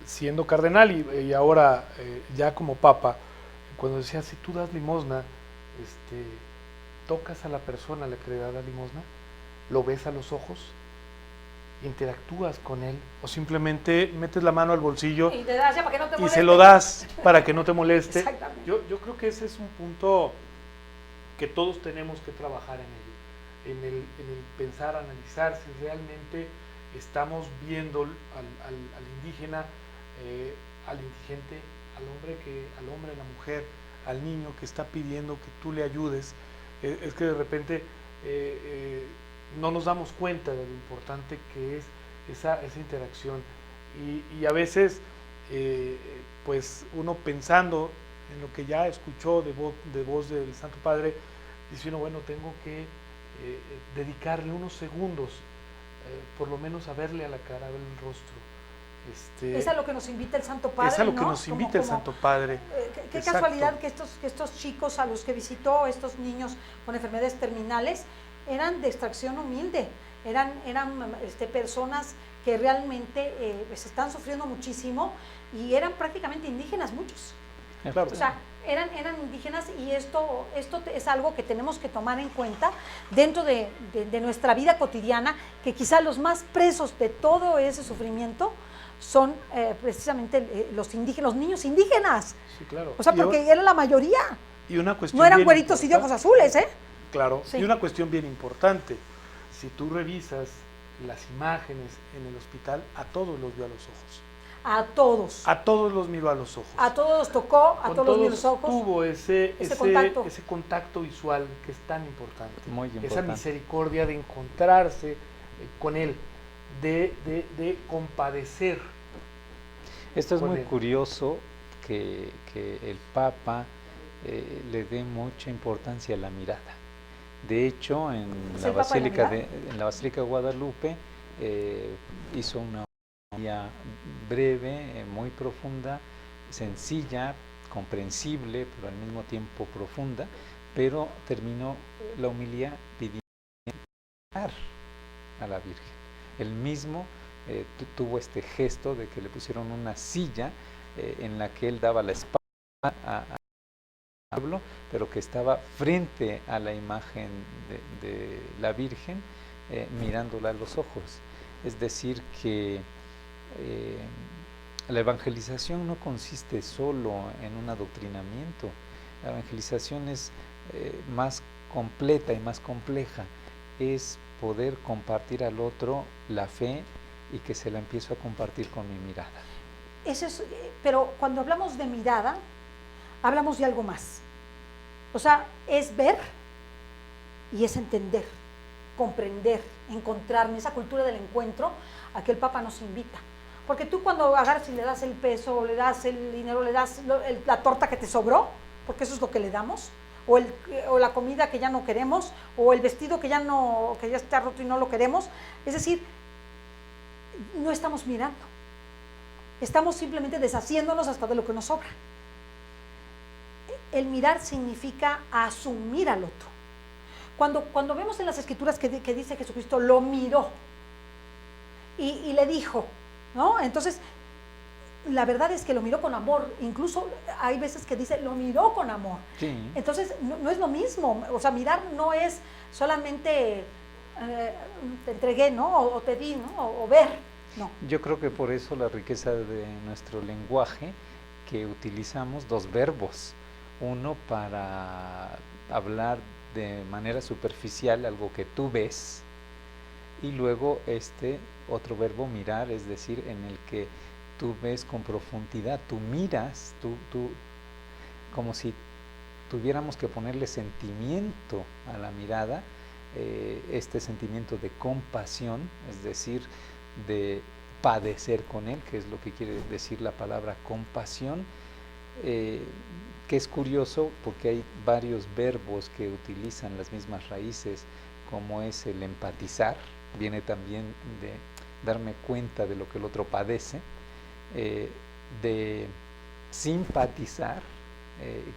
siendo cardenal y ahora ya como papa, cuando decía, si tú das limosna, tocas a la persona a la que le das la limosna, lo ves a los ojos, interactúas con él, o simplemente metes la mano al bolsillo Y te das ya para que no te y moleste. se lo das para que no te moleste. Exactamente. Yo creo que ese es un punto que todos tenemos que trabajar en el pensar, analizar si realmente estamos viendo al indígena, al indigente, al hombre, a la mujer, al niño que está pidiendo que tú le ayudes. Es que de repente no nos damos cuenta de lo importante que es esa interacción y a veces pues uno pensando en lo que ya escuchó de voz del Santo Padre, dice uno, bueno, tengo que dedicarle unos segundos por lo menos a verle a la cara, a verle el rostro. Es a lo que nos invita el Santo Padre, Es a lo que ¿no? nos invita el Santo Padre. Qué Exacto. casualidad que estos chicos a los que visitó, estos niños con enfermedades terminales, eran de extracción humilde, eran personas que realmente pues están sufriendo muchísimo y eran prácticamente indígenas muchos. Claro. O sea, eran indígenas y esto es algo que tenemos que tomar en cuenta dentro de nuestra vida cotidiana, que quizá los más presos de todo ese sufrimiento son precisamente los indígenas, los niños indígenas. Sí, claro. O sea, porque era la mayoría. Y una cuestión No eran bien güeritos y de ojos azules, ¿eh? Claro, Sí. y una cuestión bien importante, si tú revisas las imágenes en el hospital, a todos los vio a los ojos. A todos. A todos los miró a los ojos. A todos los tocó, a Con todos los vio los ojos. tuvo ese contacto. visual que es tan importante. Muy Esa importante. misericordia de encontrarse con él, de compadecer. Esto es con muy él. curioso que el Papa le dé mucha importancia a la mirada. De hecho, en ¿Es la el Papa de la Basílica mirada? en la Basílica de Guadalupe hizo una homilía breve, muy profunda, sencilla, comprensible, pero al mismo tiempo profunda, pero terminó la homilía pidiendo a la Virgen. Él mismo tuvo este gesto de que le pusieron una silla en la que él daba la espalda al pueblo, pero que estaba frente a la imagen de la Virgen, mirándola a los ojos. Es decir, que la evangelización no consiste solo en un adoctrinamiento. La evangelización es más completa y más compleja. Es poder compartir al otro la fe y que se la empiezo a compartir con mi mirada. Eso es, pero cuando hablamos de mirada, hablamos de algo más. O sea, es ver y es entender, comprender, encontrarme, esa cultura del encuentro a que el Papa nos invita. Porque tú cuando agarras y le das el peso, le das el dinero, le das la torta que te sobró, porque eso es lo que le damos, o la comida que ya no queremos, o el vestido que ya está roto y no lo queremos, es decir, no estamos mirando. Estamos simplemente deshaciéndonos hasta de lo que nos sobra. El mirar significa asumir al otro. Cuando vemos en las Escrituras que dice Jesucristo, lo miró y le dijo, ¿no? Entonces, la verdad es que lo miró con amor. Incluso hay veces que dice, lo miró con amor. Sí. Entonces, no es lo mismo. O sea, mirar no es solamente te entregué, ¿no? O te di, ¿no? O ver. No. Yo creo que por eso la riqueza de nuestro lenguaje, que utilizamos dos verbos, uno para hablar de manera superficial algo que tú ves, y luego este otro verbo mirar, es decir, en el que tú ves con profundidad, tú miras, tú como si tuviéramos que ponerle sentimiento a la mirada, este sentimiento de compasión, es decir, de padecer con él, que es lo que quiere decir la palabra compasión, que es curioso porque hay varios verbos que utilizan las mismas raíces, como es el empatizar viene también de darme cuenta de lo que el otro padece, de simpatizar,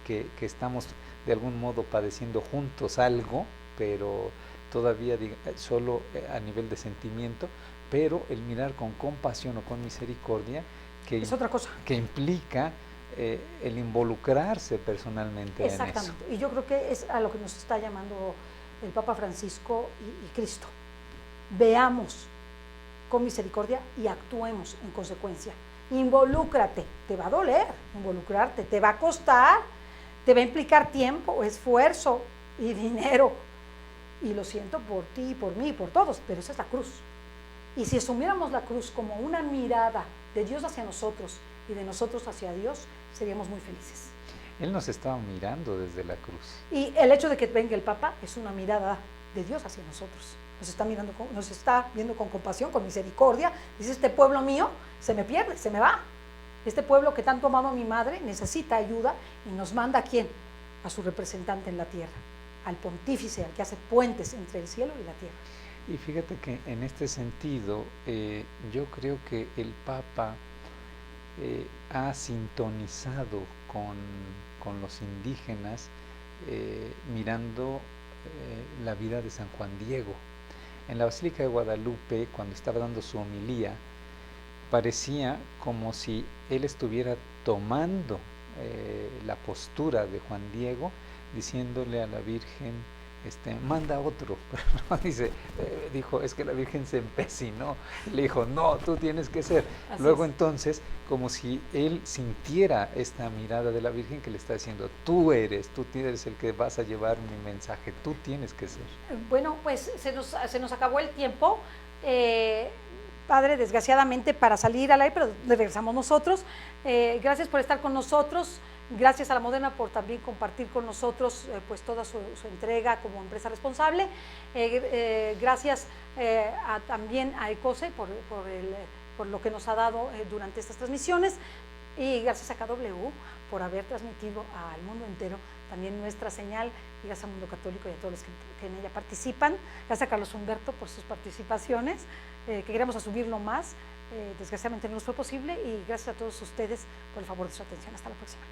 que estamos de algún modo padeciendo juntos algo, pero todavía solo a nivel de sentimiento, pero el mirar con compasión o con misericordia, que es otra cosa. Que implica el involucrarse personalmente en eso. Exactamente, y yo creo que es a lo que nos está llamando el Papa Francisco y Cristo. Veamos con misericordia y actuemos en consecuencia. Involúcrate, te va a doler involucrarte, te va a costar, te va a implicar tiempo, esfuerzo y dinero. Y lo siento por ti, por mí, por todos, pero esa es la cruz. Y si asumiéramos la cruz como una mirada de Dios hacia nosotros y de nosotros hacia Dios, seríamos muy felices. Él nos estaba mirando desde la cruz. Y el hecho de que venga el Papa es una mirada de Dios hacia nosotros. Nos está viendo con compasión, con misericordia. Dice, este pueblo mío se me pierde, se me va. Este pueblo que tanto amado a mi madre necesita ayuda y nos manda ¿a quién? A su representante en la tierra, al pontífice, al que hace puentes entre el cielo y la tierra. Y fíjate que en este sentido, yo creo que el Papa ha sintonizado con los indígenas, mirando la vida de San Juan Diego. En la Basílica de Guadalupe, cuando estaba dando su homilía, parecía como si él estuviera tomando la postura de Juan Diego, diciéndole a la Virgen, manda otro. Dijo, es que la Virgen se empecinó, le dijo, no, tú tienes que ser. Así Luego es. entonces, como si él sintiera esta mirada de la Virgen que le está diciendo, tú eres el que vas a llevar mi mensaje, tú tienes que ser. Bueno, pues se nos acabó el tiempo. Padre, desgraciadamente para salir al aire, pero regresamos nosotros. Gracias por estar con nosotros. Gracias a La Moderna por también compartir con nosotros pues toda su entrega como empresa responsable. Gracias también a ECOSE por lo que nos ha dado durante estas transmisiones, y gracias a KW por haber transmitido al mundo entero también nuestra señal, y gracias al Mundo Católico y a todos los que en ella participan. Gracias a Carlos Humberto por sus participaciones, que queremos asumirlo más. Desgraciadamente no nos fue posible, y gracias a todos ustedes por el favor de su atención. Hasta la próxima.